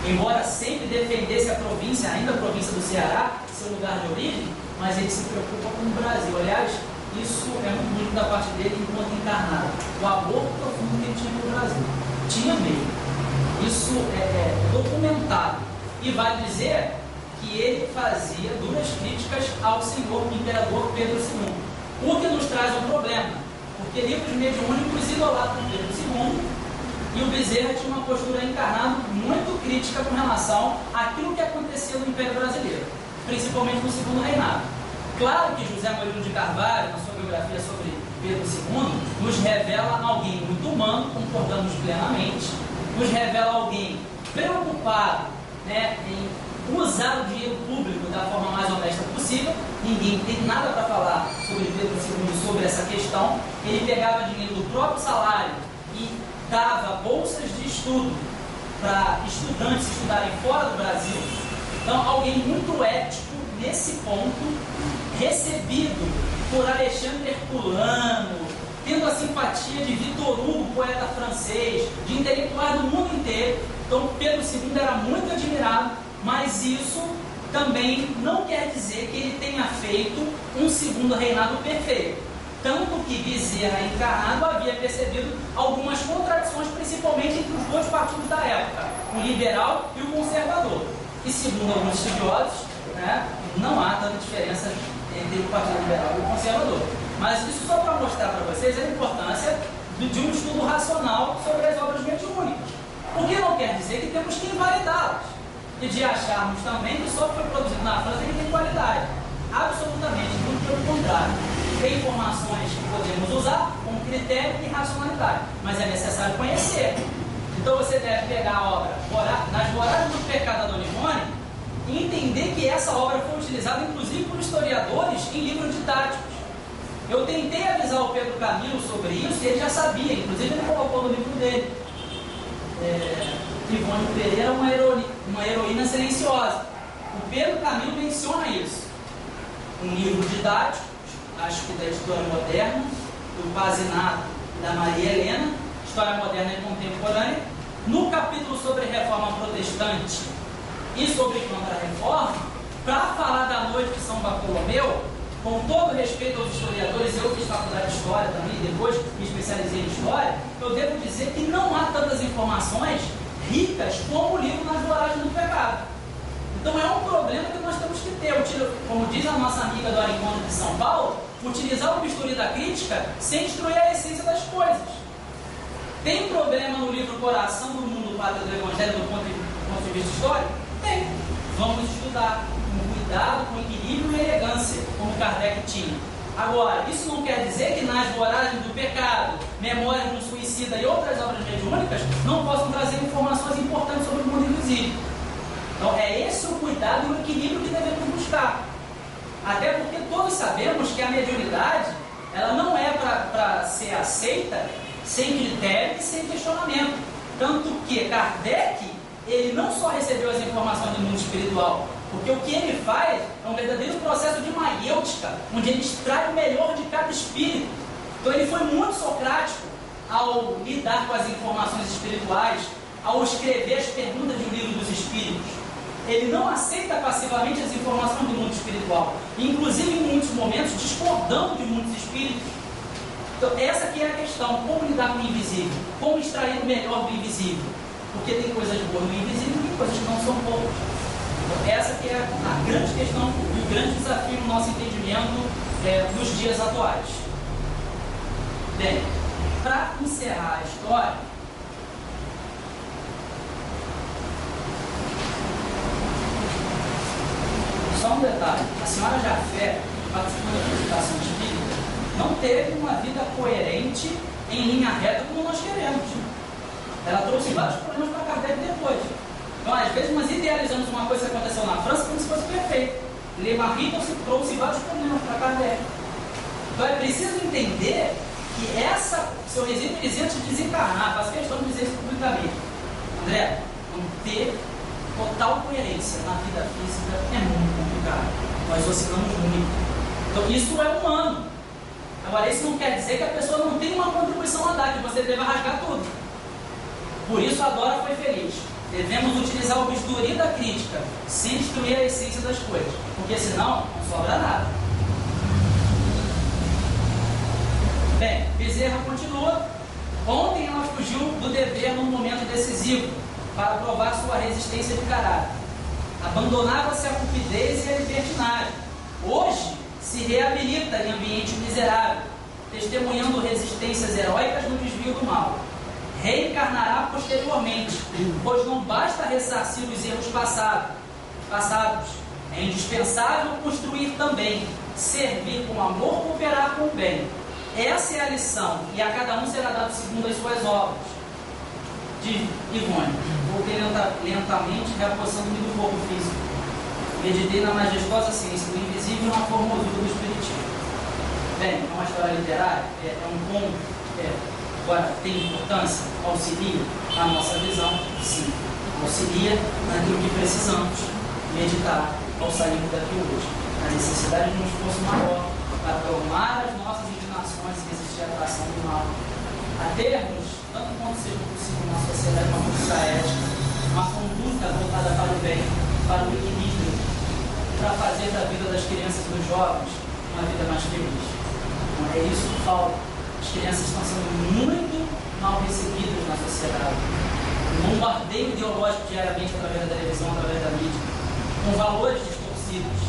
Embora sempre defendesse a província, ainda a província do Ceará, seu lugar de origem, mas ele se preocupa com o Brasil. Aliás, isso é muito bonito da parte dele enquanto encarnado. O amor profundo que ele tinha pelo Brasil. Tinha mesmo. Isso é documentado. E vale dizer que ele fazia duras críticas ao senhor imperador Pedro II. O que nos traz um problema, porque livros mediúnicos idolatam Pedro II, e o Bezerra tinha uma postura encarnada muito crítica com relação àquilo que acontecia no Império Brasileiro, principalmente no Segundo Reinado. Claro que José Murilo de Carvalho, na sua biografia sobre Pedro II, nos revela alguém muito humano, concordamos plenamente, nos revela alguém preocupado, em usar o dinheiro público da forma mais honesta possível. Ninguém tem nada para falar sobre Pedro II, sobre essa questão. Ele pegava dinheiro do próprio salário e dava bolsas de estudo para estudantes estudarem fora do Brasil. Então, alguém muito ético nesse ponto, recebido por Alexandre Herculano, tendo a simpatia de Victor Hugo, poeta francês, de intelectuais do mundo inteiro. Então, Pedro II era muito admirado, mas isso também não quer dizer que ele tenha feito um segundo reinado perfeito. Tanto que Bezerra, encarnado, havia percebido algumas contradições, principalmente entre os dois partidos da época, o liberal e o conservador. E segundo alguns estudiosos, não há tanta diferença entre o partido liberal e o conservador. Mas isso só para mostrar para vocês a importância de um estudo racional sobre as obras mediúnicas. O que não quer dizer que temos que invalidá-las e de acharmos também que só foi produzido na França que tem qualidade. Absolutamente, muito pelo contrário. Tem informações que podemos usar com critério e racionalidade, mas é necessário conhecer. Então você deve pegar a obra Nas Voragens do Pecado da Dona Ivone e entender que essa obra foi utilizada inclusive por historiadores em livros didáticos. Eu tentei avisar o Pedro Camilo sobre isso e ele já sabia, inclusive ele colocou no livro dele. Ivone Pereira é uma heroína silenciosa. O Pedro Camilo menciona isso. Um livro didático, acho que da História Moderna, do Pazinato da Maria Helena, História Moderna e Contemporânea, no capítulo sobre Reforma Protestante e sobre Contra-Reforma, para falar da noite de São Bartolomeu, com todo respeito aos historiadores, eu fiz faculdade de História também, depois me especializei em História, eu devo dizer que não há tantas informações ricas como o livro Nas Voragens do Pecado. Então é um problema que nós temos que ter, como diz a nossa amiga do Encontro de São Paulo, utilizar o bisturi da crítica sem destruir a essência das coisas. Tem problema no livro Coração do Mundo, Pátria do Evangelho, do ponto de vista histórico? Tem. Vamos estudar com cuidado, com equilíbrio e elegância, como Kardec tinha. Agora, isso não quer dizer que nas voragens do pecado, Memórias de um Suicida e outras obras mediúnicas não possam trazer informações importantes sobre o mundo invisível. Então, é esse o cuidado e o equilíbrio que devemos buscar. Até porque todos sabemos que a mediunidade, ela não é para ser aceita sem critério e sem questionamento. Tanto que Kardec, ele não só recebeu as informações do mundo espiritual, porque o que ele faz é um verdadeiro processo de maiêutica, onde ele extrai o melhor de cada espírito. Então ele foi muito socrático ao lidar com as informações espirituais, ao escrever as perguntas do livro dos espíritos. Ele não aceita passivamente as informações do mundo espiritual, inclusive em muitos momentos discordando de muitos espíritos. Então essa aqui é a questão, como lidar com o invisível, como extrair o melhor do invisível, porque tem coisas boas no invisível e coisas que não são boas. Então essa aqui é a grande questão e o grande desafio no nosso entendimento nos dias atuais. Bem, para encerrar a história, só um detalhe, a senhora Jafé, que participou da meditação espírita, não teve uma vida coerente em linha reta como nós queremos. Ela trouxe vários problemas para Kardec depois. Então, às vezes, nós idealizamos uma coisa que aconteceu na França como se fosse perfeito. Le Marie trouxe vários problemas para Kardec. Então, é preciso entender que seu resíduo isento de desencarnar, faço questão de dizer isso publicamente. André, não ter total coerência na vida física é muito complicado. Nós oscilamos muito. Então, isso é humano. Agora, isso não quer dizer que a pessoa não tem uma contribuição a dar, que você deva rasgar tudo. Por isso, a Dora foi feliz. Devemos utilizar o bisturi da crítica, sem destruir a essência das coisas, porque senão não sobra nada. Bem, Bezerra continua. Ontem ela fugiu do dever num momento decisivo, para provar sua resistência de caráter. Abandonava-se a cupidez e a libertinagem. Hoje se reabilita em ambiente miserável, testemunhando resistências heróicas no desvio do mal. Reencarnará posteriormente, pois não basta ressarcir os erros passados. É indispensável construir também, servir com amor, cooperar com o bem. Essa é a lição, e a cada um será dado segundo as suas obras. De Ivone, voltei lentamente, reapossando-me do corpo físico. Meditei na majestosa ciência do invisível na forma ouvida do espiritismo. Bem, é uma história literária, é um ponto, agora tem importância, auxilia a nossa visão, sim, auxilia naquilo que precisamos meditar ao sairmos daqui hoje. A necessidade de um esforço maior para tomar as nossas inclinações e resistir à atração do mal, a termos, tanto quanto seja possível na sociedade, uma conduta ética, uma conduta voltada para o bem, para o equilíbrio, para fazer da vida das crianças e dos jovens uma vida mais feliz. Então, é isso que falta. As crianças estão sendo muito mal recebidas na sociedade. Um bombardeio ideológico diariamente através da televisão, através da mídia, com valores distorcidos.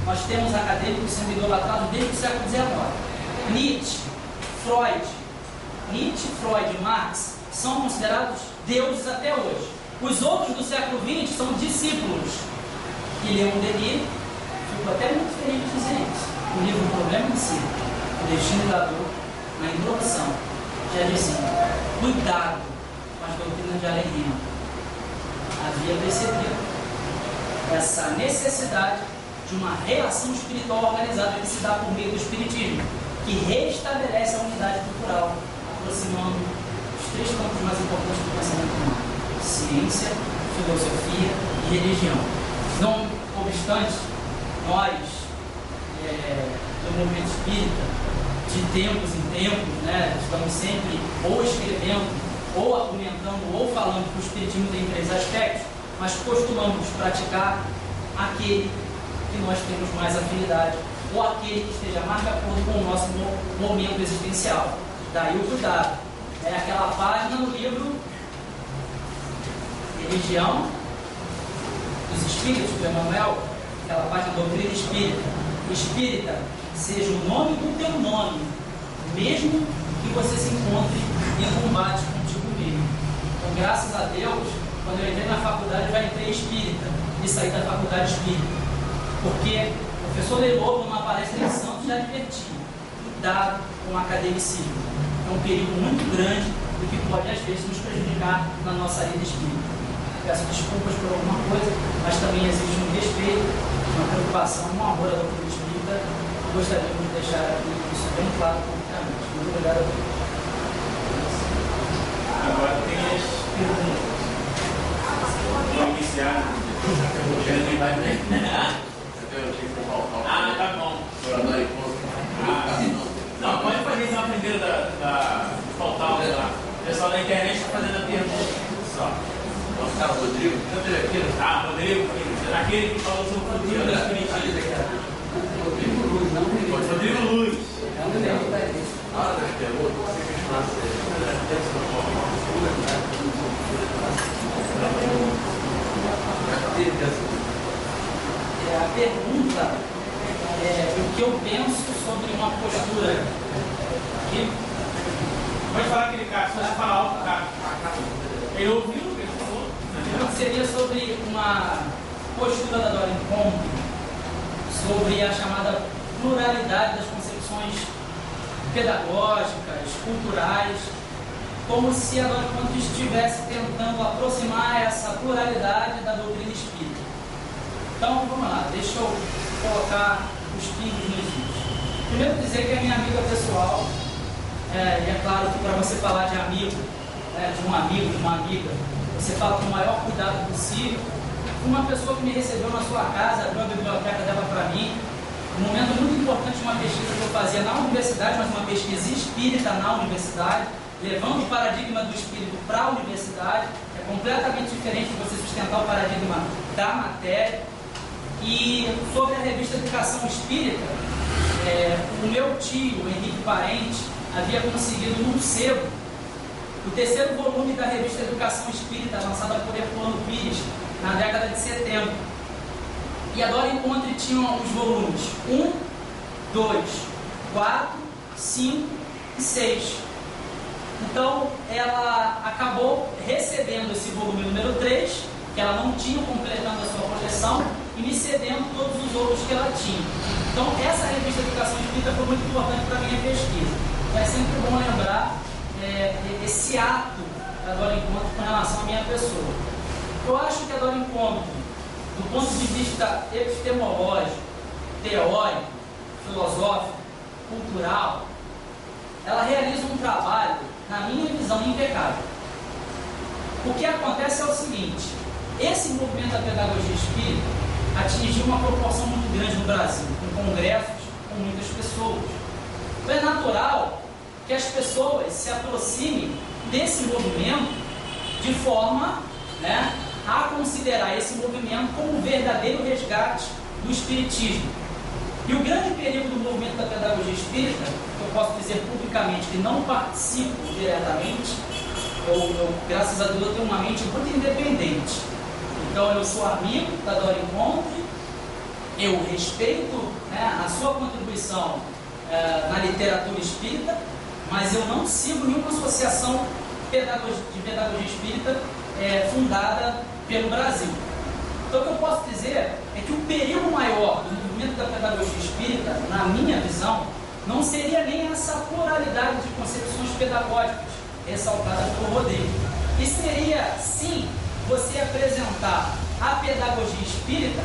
Nós temos acadêmicos sendo idolatrados desde o século XIX. Nietzsche, Freud e Marx são considerados deuses até hoje. Os outros do século XX são discípulos. E Leon Denis, fico até muito feliz de dizer isso. O livro O Problema em Si, O Destino da Dor, na introdução, já dizia: cuidado com as doutrinas de Além-Remo. Havia percebido essa necessidade de uma relação espiritual organizada que se dá por meio do espiritismo, que restabelece a unidade cultural, aproximando os três campos mais importantes do pensamento humano: ciência, filosofia e religião. Não obstante, nós, do movimento espírita, de tempos em tempos, estamos sempre ou escrevendo, ou argumentando, ou falando que o espiritismo tem três aspectos, mas costumamos praticar aquele que nós temos mais afinidade, ou aquele que esteja mais de acordo com o nosso momento existencial. Daí o cuidado. É aquela página no livro Religião dos Espíritos, do Emmanuel, aquela página Doutrina Espírita. Espírita, seja o nome do teu nome, mesmo que você se encontre em combate contigo firme. Então, graças a Deus, quando eu entrei na faculdade, eu já entrei espírita e saí da faculdade espírita. Porque o professor Leilobo, numa palestra em Santos, já advertia: cuidado com a academicismo. É um perigo muito grande e que pode, às vezes, nos prejudicar na nossa vida espírita. Peço desculpas por alguma coisa, mas também existe um respeito, uma preocupação, um amor à doutrina espírita. Gostaríamos de deixar aqui isso bem claro publicamente. Muito obrigado a todos. Agora tem as perguntas. Vamos iniciar. Ah, tá bom. Não, pode fazer então a primeira da faltar lá. O pessoal da internet está fazendo a pergunta. Só. Nosso cara Rodrigo, cadê ele aqui? Ah, Rodrigo, aquele que falou sobre o futuro da espiritismo. Rodrigo Luz. Ah, das perguntas, você questionasse A pergunta é o que eu penso sobre uma postura. Aqui. Pode falar aquele cara, se você falar alto, cara. Ele ouviu o que ele falou? Seria sobre uma postura da Dorin Comp, sobre a chamada pluralidade das concepções pedagógicas, culturais, como se a Dorin Comp estivesse tentando aproximar essa pluralidade da doutrina espírita. Então, vamos lá, deixa eu colocar os pingos nos is. Primeiro dizer que é minha amiga pessoal, e é claro que para você falar de amigo, de um amigo, de uma amiga, você fala com o maior cuidado possível. Uma pessoa que me recebeu na sua casa, abriu a biblioteca dela para mim, um momento muito importante de uma pesquisa que eu fazia na universidade, mas uma pesquisa espírita na universidade, levando o paradigma do espírito para a universidade. É completamente diferente de você sustentar o paradigma da matéria. E sobre a revista Educação Espírita, o meu tio, Henrique Parente, havia conseguido num sebo o terceiro volume da revista Educação Espírita, lançada por Herculano Pires, na década de 70. E agora Encontre tinham os volumes 1, 2, 4, 5 e 6. Então, ela acabou recebendo esse volume número 3, que ela não tinha, completando a sua coleção, e me cedendo todos os outros que ela tinha. Então, essa revista Educação Espírita foi muito importante para a minha pesquisa. Então, é sempre bom lembrar esse ato da Dorin Comp com relação à minha pessoa. Eu acho que a Dorin Comp, do ponto de vista epistemológico, teórico, filosófico, cultural, ela realiza um trabalho, na minha visão, impecável. O que acontece é o seguinte: esse movimento da pedagogia espírita atingiu uma proporção muito grande no Brasil, com congressos, com muitas pessoas. Então é natural que as pessoas se aproximem desse movimento de forma, a considerar esse movimento como um verdadeiro resgate do espiritismo. E o grande perigo do movimento da pedagogia espírita, que eu posso dizer publicamente que não participo diretamente, eu graças a Deus, eu tenho uma mente muito independente. Então, eu sou amigo da Dorin Comp, eu respeito a sua contribuição na literatura espírita, mas eu não sigo nenhuma associação de pedagogia espírita fundada pelo Brasil. Então, o que eu posso dizer é que o perigo maior do movimento da pedagogia espírita, na minha visão, não seria nem essa pluralidade de concepções pedagógicas ressaltada por Rodrigo, e seria, sim, você apresentar a pedagogia espírita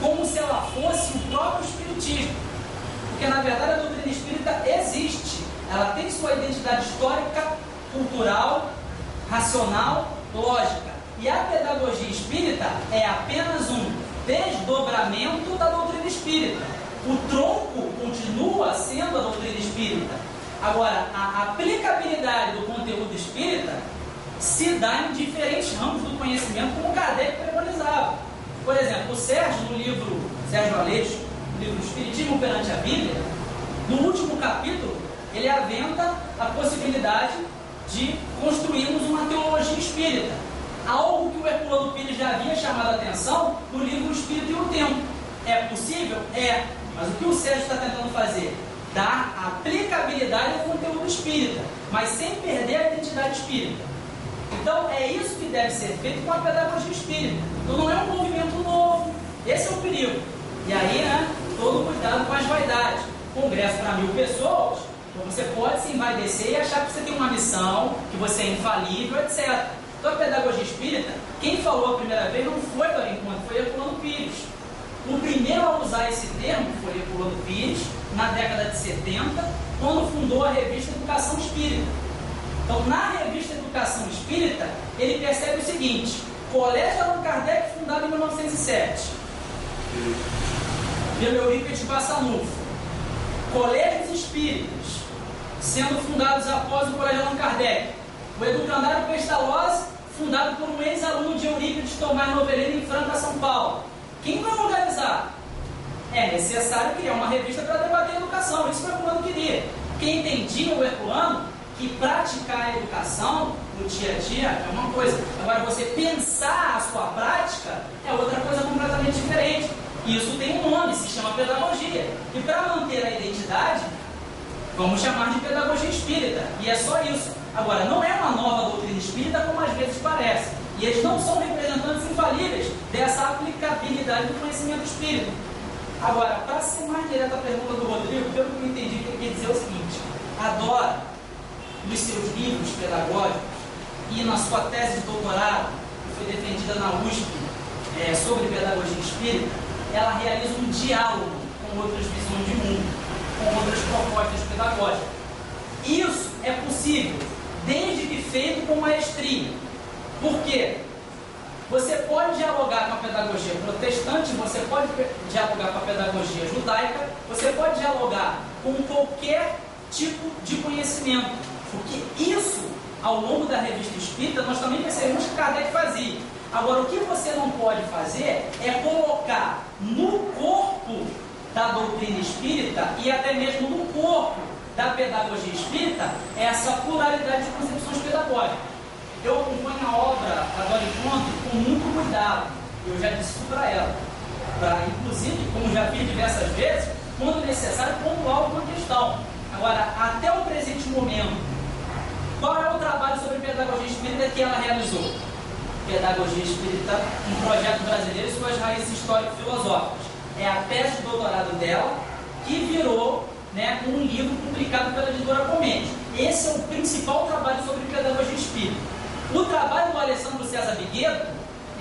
como se ela fosse o próprio espiritismo, porque na verdade a doutrina espírita existe, ela tem sua identidade histórica, cultural, racional, lógica, e a pedagogia espírita é apenas um desdobramento da doutrina espírita. O tronco continua sendo a doutrina espírita. Agora, a aplicabilidade do conteúdo espírita se dá em diferentes ramos do conhecimento, como Kardec preconizava. Por exemplo, o Sérgio, no livro Sérgio Aleixo, no livro Espiritismo perante a Bíblia, no último capítulo, ele aventa a possibilidade de construirmos uma teologia espírita. Algo que o Herculano Pires já havia chamado a atenção no livro O Espírito e o Tempo. É possível? É. Mas o que o Sérgio está tentando fazer? Dar aplicabilidade ao conteúdo espírita, mas sem perder a identidade espírita. Então, é isso que deve ser feito com a pedagogia espírita. Então, não é um movimento novo. Esse é o perigo. E aí, né, todo cuidado com as vaidades. Congresso para 1000 pessoas, então você pode se envaidecer e achar que você tem uma missão, que você é infalível, etc. Então, a pedagogia espírita, quem falou a primeira vez não foi Dom Encontro, foi Herculano Pires. O primeiro a usar esse termo foi Herculano Pires, na década de 70, quando fundou a revista Educação Espírita. Então, na revista Educação Espírita, ele percebe o seguinte: Colégio Allan Kardec, fundado em 1907, pelo Eurípides Bassanufo. Colégios espíritas, sendo fundados após o Colégio Allan Kardec. O Educandário Pestalozzi, fundado por um ex-aluno de Eurípides, Tomás Novelino, em Franca, São Paulo. Quem vai organizar? É necessário criar uma revista para debater a educação. Isso o Herculano queria. Quem entendia o Herculano que praticar a educação no dia a dia é uma coisa. Agora, você pensar a sua prática é outra coisa completamente diferente. E isso tem um nome, se chama pedagogia. E para manter a identidade, vamos chamar de pedagogia espírita. E é só isso. Agora, não é uma nova doutrina espírita como às vezes parece. E eles não são representantes infalíveis dessa aplicabilidade do conhecimento espírita. Agora, para ser mais direta a pergunta do Rodrigo, pelo que eu entendi, que ele quer dizer o seguinte: adora nos seus livros pedagógicos e na sua tese de doutorado, que foi defendida na USP, sobre pedagogia espírita, ela realiza um diálogo com outras visões de mundo, com outras propostas pedagógicas. Isso é possível, desde que feito com maestria. Por quê? Você pode dialogar com a pedagogia protestante, você pode dialogar com a pedagogia judaica, você pode dialogar com qualquer tipo de conhecimento. Porque isso, ao longo da revista espírita, nós também percebemos que Kardec fazia. Agora, o que você não pode fazer é colocar no corpo da doutrina espírita e até mesmo no corpo da pedagogia espírita essa pluralidade de concepções pedagógicas. Eu acompanho a obra Adoro Encontro com muito cuidado. Eu já disse isso para ela. Inclusive, como já fiz diversas vezes, quando necessário, pontuar alguma questão. Agora, até o presente momento, qual é o trabalho sobre pedagogia espírita que ela realizou? Pedagogia Espírita, um projeto brasileiro e suas raízes histórico-filosóficas. É a tese de doutorado dela, que virou, né, um livro publicado pela editora Comende. Esse é o principal trabalho sobre pedagogia espírita. O trabalho do Alessandro César Bigueto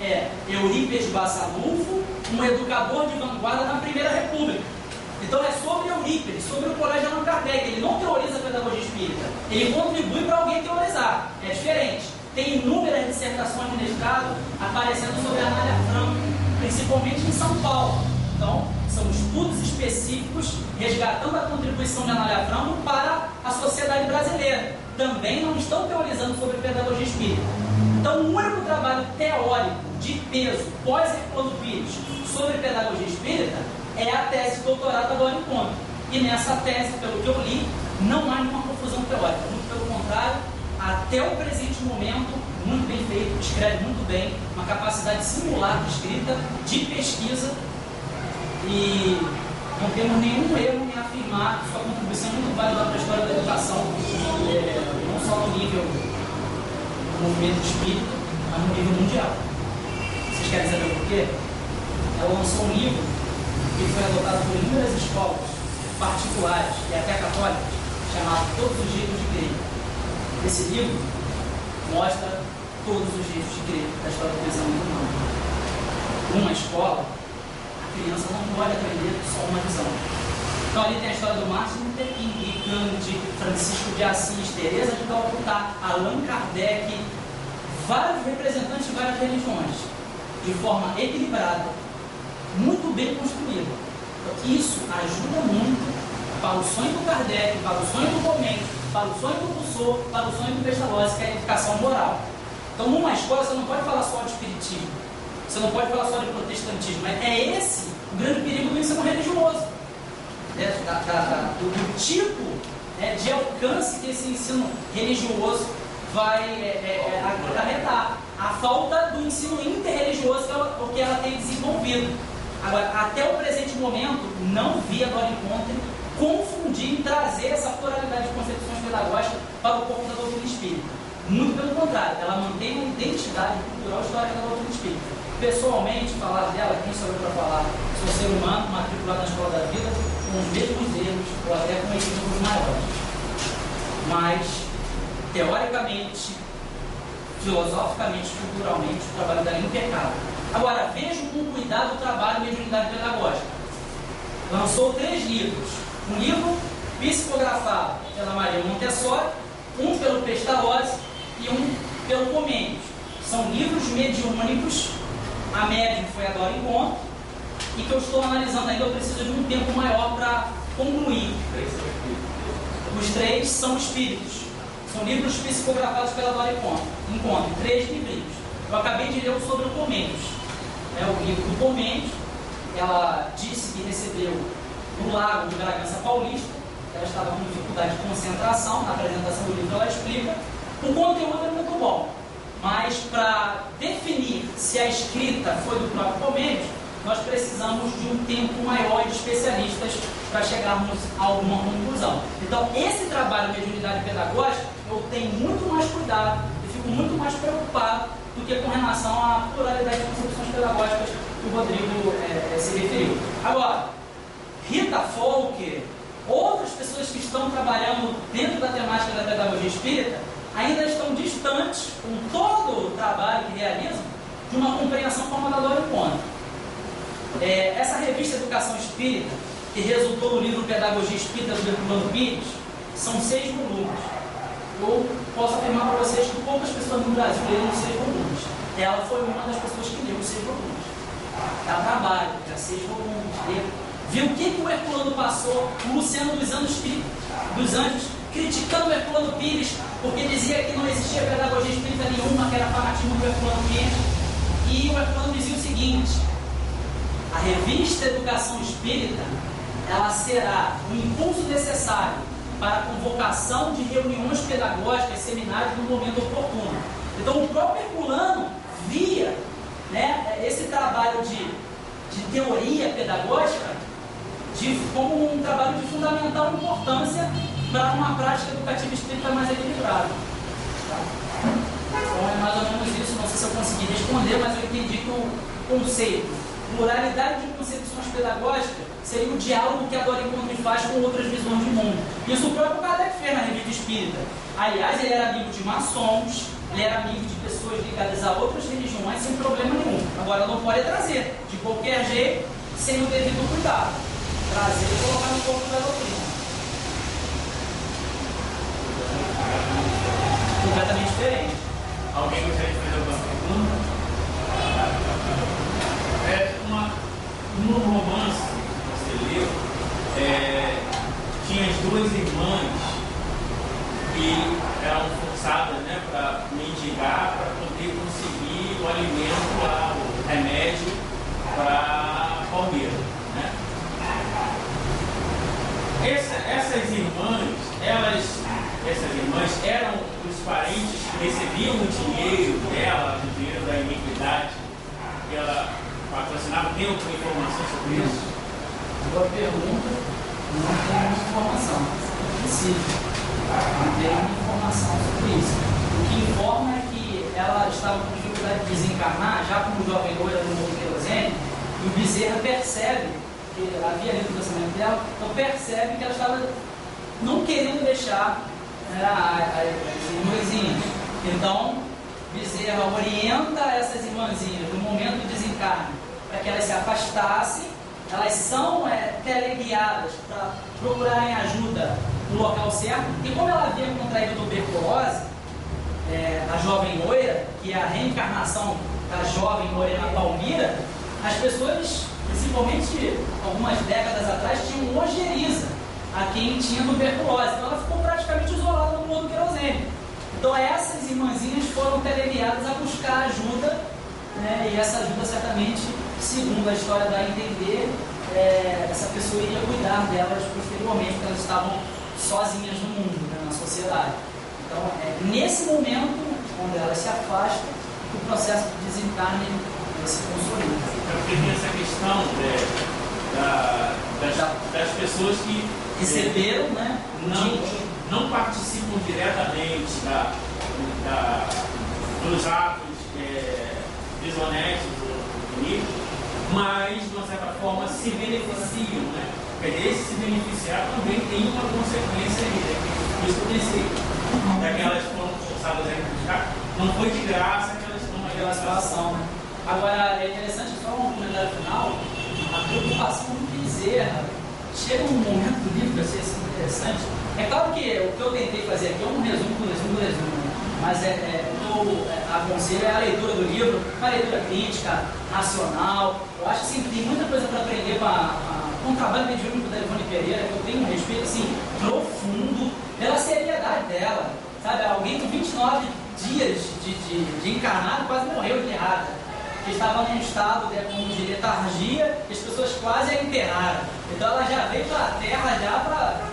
é Eurípides Bassanufo, um educador de vanguarda na Primeira República. Então é sobre Eurípides, sobre o Colégio Allan Kardec. Ele não teoriza a pedagogia espírita, ele contribui para alguém teorizar. É diferente. Tem inúmeras dissertações de mestrado aparecendo sobre a Anália Franco, principalmente em São Paulo. Então, são estudos específicos resgatando a contribuição de Anália Franco para a sociedade brasileira. Também não estão teorizando sobre pedagogia espírita. Então, o único trabalho teórico de peso pós-Herculano Pires sobre pedagogia espírita é a tese de doutorado da Adoro Encontro. E nessa tese, pelo que eu li, não há nenhuma confusão teórica. Muito pelo contrário, até o presente momento, muito bem feito, escreve muito bem, uma capacidade singular de escrita, de pesquisa, e não temos nenhum erro em afirmar que sua contribuição é muito válida para a história da educação, não só no nível do movimento espírita, mas no nível mundial. Vocês querem saber por quê? Ela lançou um livro que foi adotado por inúmeras escolas particulares e até católicas, chamado Todos os Jeitos de Crer. Esse livro mostra todos os jeitos de crer da história do pensamento humano. Numa escola, a criança não pode aprender só uma visão. Então ali tem a história do Martin Luther King, Gandhi, Francisco de Assis, Teresa de Calcutá, Allan Kardec, vários representantes de várias religiões, de forma equilibrada, muito bem construída. Isso ajuda muito para o sonho do Kardec, para o sonho do Comende, para o sonho do Rousseau, para o sonho do Pestalozzi, que é a educação moral. Então, numa escola, você não pode falar só de espiritismo, você não pode falar só de protestantismo. É esse o grande perigo do ensino religioso, do tipo de alcance que esse ensino religioso vai acarretar. A falta do ensino interreligioso que ela tem desenvolvido. Agora, até o presente momento, não vi a Adoro Encontro confundir em trazer essa pluralidade de concepções pedagógicas para o corpo da doutrina espírita. Muito pelo contrário, ela mantém uma identidade cultural histórica da doutrina espírita. Pessoalmente, falar dela, quem sou eu para falar? Sou um ser humano, matriculado na escola da vida, com os mesmos erros, ou até com equívocos maiores. Mas, teoricamente, filosoficamente, culturalmente, o trabalho dela é impecável. Agora, vejo com cuidado o trabalho de mediunidade pedagógica. Lançou 3 livros. Um livro psicografado pela Maria Montessori, um pelo Pestalozzi e um pelo Comênios. São livros mediúnicos. A médium foi agora em conta e que eu estou analisando ainda, eu preciso de um tempo maior para concluir. Os 3 são espíritos. São livros psicografados pela Dora Encontro, 3 livrinhos. Eu acabei de ler sobre o Comênios. O livro do Comênios, ela disse que recebeu no Lago de Bragança Paulista. Ela estava com dificuldade de concentração. Na apresentação do livro ela explica. O conteúdo é muito bom, mas para definir se a escrita foi do próprio Comênios, nós precisamos de um tempo maior de especialistas para chegarmos a alguma conclusão. Então, esse trabalho de mediunidade pedagógica, eu tenho muito mais cuidado e fico muito mais preocupado do que com relação à pluralidade de concepções pedagógicas que o Rodrigo se referiu. Agora, Rita Folker, outras pessoas que estão trabalhando dentro da temática da pedagogia espírita, ainda estão distantes, com todo o trabalho que realizam, de uma compreensão como a da Dora Encontro. Essa revista Educação Espírita, que resultou no livro Pedagogia Espírita do Herculano Pires, são 6 volumes. Eu posso afirmar para vocês que poucas pessoas no Brasil leram os 6 volumes. Ela foi uma das pessoas que leu os 6 volumes. Ela trabalha, já 6 volumes, viu o que o Herculano passou, o Luciano dos Anjos, criticando o Herculano Pires, porque dizia que não existia pedagogia espírita nenhuma, que era fanatismo do Herculano Pires. E o Herculano dizia o seguinte: a revista Educação Espírita, ela será o impulso necessário para a convocação de reuniões pedagógicas, seminários no momento oportuno. Então, o próprio Herculano via, esse trabalho de teoria pedagógica como um trabalho de fundamental importância para uma prática educativa espírita mais equilibrada. Então, é mais ou menos isso. Não sei se eu consegui responder, mas eu entendi que o conceito pluralidade de concepções pedagógicas seria o diálogo que a Dora Encontro faz com outras visões de mundo. Isso o próprio Kardec fez na Revista Espírita. Aliás, ele era amigo de maçons, ele era amigo de pessoas ligadas a outras religiões sem problema nenhum. Agora, não pode trazer de qualquer jeito, sem o devido cuidado. Trazer e colocar no corpo da doutrina. Completamente diferente. Alguém gostaria de fazer alguma pergunta? No romance que você leu, tinha as 2 irmãs que eram forçadas para mendigar para poder conseguir o alimento lá, o remédio para a palmeira. Essas irmãs eram os parentes que recebiam o dinheiro dela, o dinheiro da iniquidade que ela patrocinava. Tem alguma informação sobre isso? Boa pergunta. Não tenho muita informação. Não tenho muita informação sobre isso. O que informa é que ela estava com dificuldade de desencarnar, já como jovem loira no Morro Querosene, e o Bezerra percebe, que havia lido o pensamento dela, então percebe que ela estava não querendo deixar as irmãzinhas. Então, Bezerra orienta essas irmãzinhas no momento do desencarne para que elas se afastassem. Elas são teleguiadas para procurarem ajuda no local certo. E como ela havia contraído tuberculose, a jovem loira, que é a reencarnação da jovem Morena Palmira, as pessoas, principalmente algumas décadas atrás, tinham ojeriza a quem tinha tuberculose. Então ela ficou praticamente isolada no Morro do Querosene. Então essas irmãzinhas foram teleguiadas a buscar ajuda, e essa ajuda certamente, segundo a história dá a entender, essa pessoa iria cuidar delas posteriormente, porque elas estavam sozinhas no mundo, na sociedade. Então nesse momento, quando elas se afastam, o processo de desencarne se consolida. Porque tem essa questão das pessoas que receberam, não participam diretamente dos atos desonestos do livro, mas, de uma certa forma, se beneficiam, né? Porque esse se beneficiar também tem uma consequência aí, né? Por isso que eu pensei, já que elas foram forçadas a criticar, não foi de graça que elas estão naquela situação. Né? Agora, é interessante, só um comentário final, a preocupação do Bezerra. Chega um momento do livro que eu achei assim interessante. É claro que o que eu tentei fazer aqui é um resumo do resumo, né? Mas o que eu aconselho é a leitura do livro, uma leitura crítica, racional. Eu acho assim, que tem muita coisa para aprender com o trabalho mediúnico da Ivone Pereira, que eu tenho um respeito assim, profundo pela seriedade dela. Sabe, alguém com 29 dias de encarnado quase morreu de errada. Que estava num estado de letargia, que as pessoas quase a enterraram. Então ela já veio para a Terra já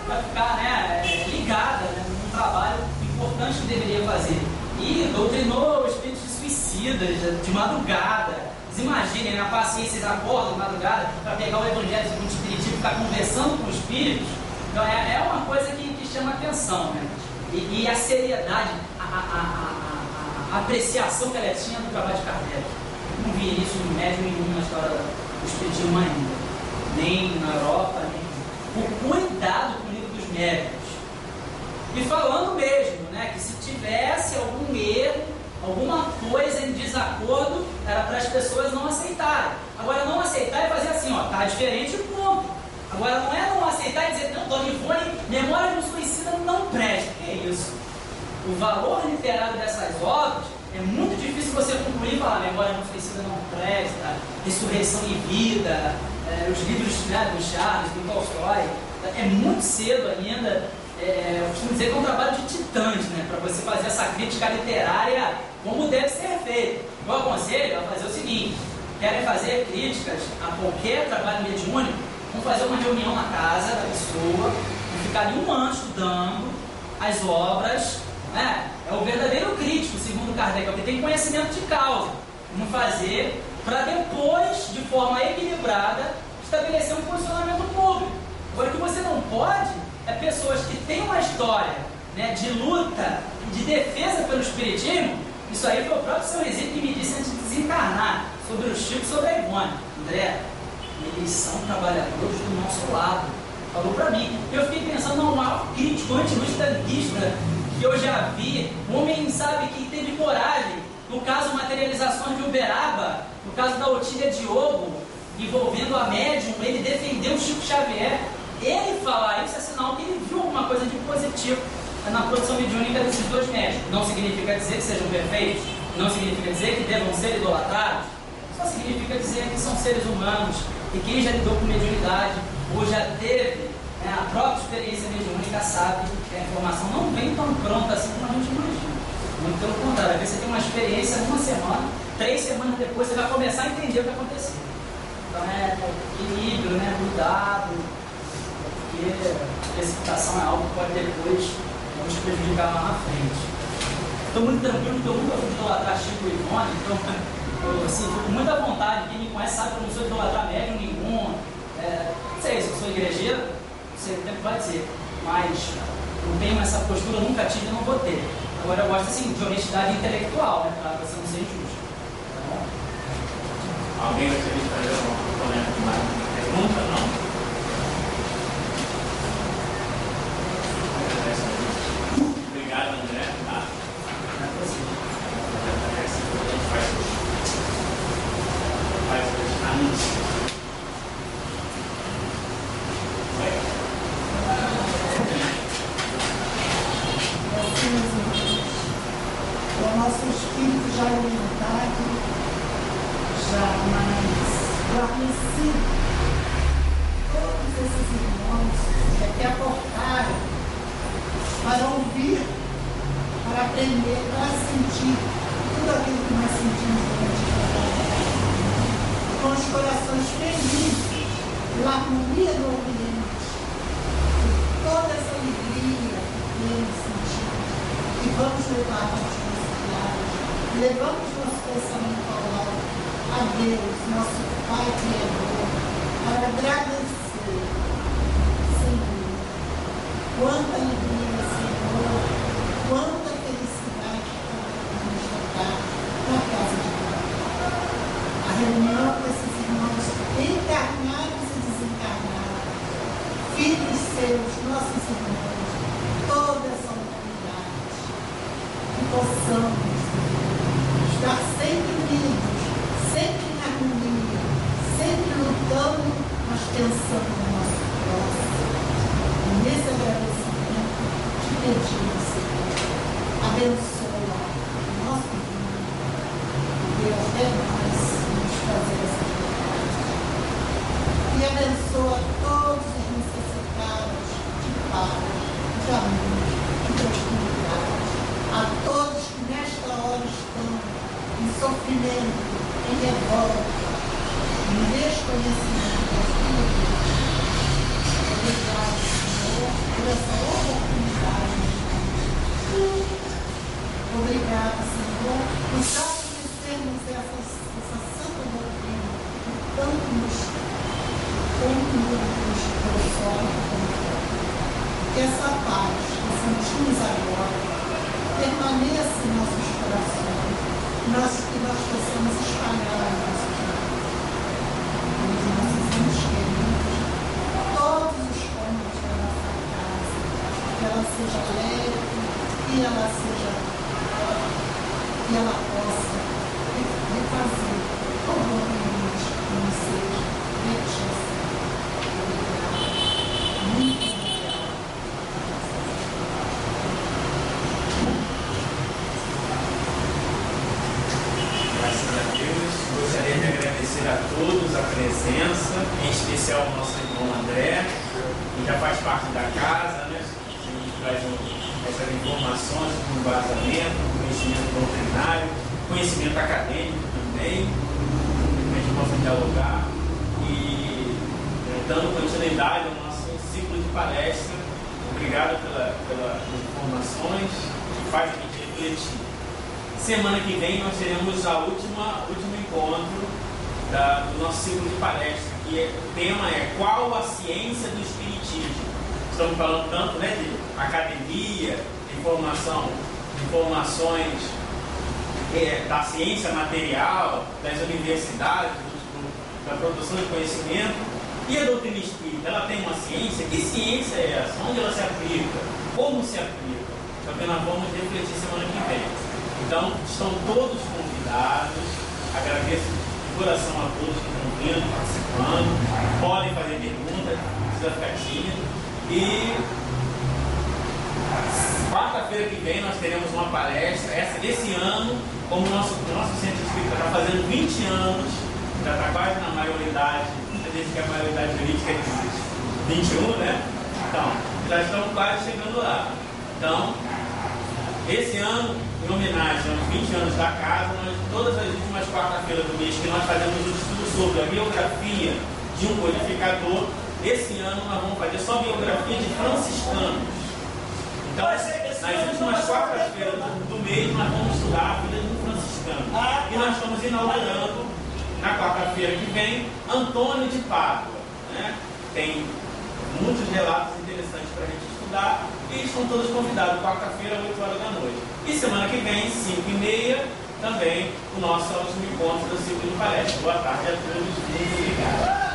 para ficar, né, ligada, né, num trabalho importante que deveria fazer. E doutrinou espíritos suicidas de madrugada. Vocês imaginem, né, a paciência, eles acordam de madrugada para pegar o evangelho segundo o espiritismo, ficar conversando com os espíritos. Então é uma coisa que chama atenção, né? E a seriedade, a apreciação que ela tinha do trabalho de Kardec. Não vi isso em médium nenhum na história do espiritismo ainda, nem na Europa, nem. O cuidado com o livro dos médicos. E falando mesmo, né, que se tivesse algum erro, alguma coisa em desacordo, era para as pessoas não aceitarem. Agora, não aceitar é fazer assim, ó, tá diferente, ponto. Agora, não é não aceitar e dizer, não, Dona Ivone, Memória de um Suicida não presta. Que é isso? O valor literário dessas obras é muito difícil você concluir e falar, Memória de um Suicida não presta, Ressurreição e Vida, os livros, né, do Charles, do Tolstói. É muito cedo ainda. Eu costumo dizer que é um trabalho de titãs, né, para você fazer essa crítica literária como deve ser feita. Eu aconselho a fazer o seguinte: querem fazer críticas a qualquer trabalho mediúnico, vamos fazer uma reunião na casa da pessoa e ficar ali um ano estudando as obras, né? É o verdadeiro crítico, segundo Kardec, porque tem conhecimento de causa. Vamos fazer para depois, de forma equilibrada, estabelecer um posicionamento público. Agora, o que você não pode é pessoas que têm uma história, né, de luta e de defesa pelo espiritismo. Isso aí foi o próprio São Exílio que me disse antes de desencarnar, sobre o Chico e sobre a Ivone. André, eles são trabalhadores do nosso lado. Falou para mim. Eu fiquei pensando no maior crítico anti-lucidanista que eu já vi. Um homem, sabe, que teve coragem. No caso, materializações de Uberaba, no caso da Otília Diogo, envolvendo a médium, ele defendeu o Chico Xavier. Ele falar isso é sinal que ele viu alguma coisa de positivo na produção mediúnica desses dois médicos. Não significa dizer que sejam perfeitos, não significa dizer que devam ser idolatrados, só significa dizer que são seres humanos e quem já lidou com mediunidade ou já teve, né, a própria experiência mediúnica sabe que a informação não vem tão pronta assim como a gente imagina. Muito pelo contrário, às vezes você tem uma experiência numa semana, 3 semanas depois você vai começar a entender o que aconteceu. Então é equilíbrio, né, cuidado, porque precipitação é algo que pode depois nos prejudicar lá na frente. Estou muito tranquilo, porque eu nunca fui idolatrar Chico e Ivone, então eu assim, fico com muita vontade. Quem me conhece sabe que eu não sou idolatrar médium nenhum. Não sei se eu sou igrejeiro, não sei o tempo vai dizer, mas não tenho essa postura, nunca tive e não vou ter. Agora eu gosto assim, de honestidade intelectual, né, para você não ser injusto. Tá bom? Alguém gostaria de fazer uma pergunta? Não? Obrigado, André. Tá? Faz os anúncios. O nosso espírito já iluminado, já mais guarnecido, todos esses irmãos que aqui aportaram para ouvir, para aprender, para sentir tudo aquilo que nós sentimos durante a vida. Com os corações felizes, pela harmonia do ambiente, toda essa alegria que eles sentiram. E vamos levar para os nossos lares, levamos nosso pensamento ao lado, a Deus, nosso Pai Criador, para agradecer, Senhor, quanta alegria, Senhor, quanta felicidade filhos seus, nossos irmãos, toda essa humanidade, que possamos estar sempre unidos, sempre em harmonia, sempre lutando, mas pensando no nosso próximo. E nesse agradecimento, te pedimos, Senhor, abençoa o nosso irmão, e até nós nos fazer essa vontade. E abençoa todos os necessitados de paz, de amor, de prosperidade, a todos que nesta hora estão em sofrimento, em revolta, em desconhecimento da sua vida. Obrigado, Senhor, por essa oportunidade. Obrigado, Senhor, por já conhecermos essa santa doutrina, que tanto nos consome. Que essa paz que sentimos agora permaneça em nossos corações, que nós possamos espalhar em nossos lares, nos nossos entes queridos, todos os cômodos da nossa casa, que ela seja leve, que ela possa refazer todo o ambiente que não seja rechaçado. Muito obrigada. Graças a Deus. Gostaria de agradecer a todos a presença, em especial ao nosso irmão André, que já faz parte da casa, né? Que traz essas informações com embasamento, conhecimento doutrinário, conhecimento acadêmico também, que a gente possa dialogar e dando continuidade ao nosso ciclo de palestra. Obrigado pelas informações que faz a gente refletir. Semana que vem nós teremos o último encontro do nosso ciclo de palestra, que o tema é Qual a Ciência do Espiritismo? Estamos falando tanto, né, de academia, informações da ciência material, das universidades, da produção de conhecimento. E a doutrina espírita, ela tem uma ciência? Que ciência é essa? Onde ela se aplica? Como se aplica? Também nós vamos refletir semana que vem. Então, estão todos convidados. Agradeço de coração a todos que estão vindo, participando. Podem fazer perguntas, não precisa ficar tímido. E quarta-feira que vem nós teremos uma palestra. Esse ano, como o nosso centro espírita está fazendo 20 anos, já está quase na maioridade. Desde que a maioridade jurídica é de 21, né? Então, já estamos quase chegando lá. Então, esse ano, em homenagem aos 20 anos da casa, todas as últimas quarta-feiras do mês que nós fazemos um estudo sobre a biografia de um codificador, esse ano nós vamos fazer só biografia de franciscanos. Então, nas últimas quartas-feiras do mês, nós vamos estudar a vida de um franciscano. E nós estamos inaugurando, na quarta-feira que vem, Antônio de Pádua, né? Tem muitos relatos interessantes para a gente estudar e estão todos convidados, quarta-feira, 8 horas da noite. E semana que vem, 5h30, também o nosso último encontro do ciclo de palestra. Boa tarde a todos, muito obrigado.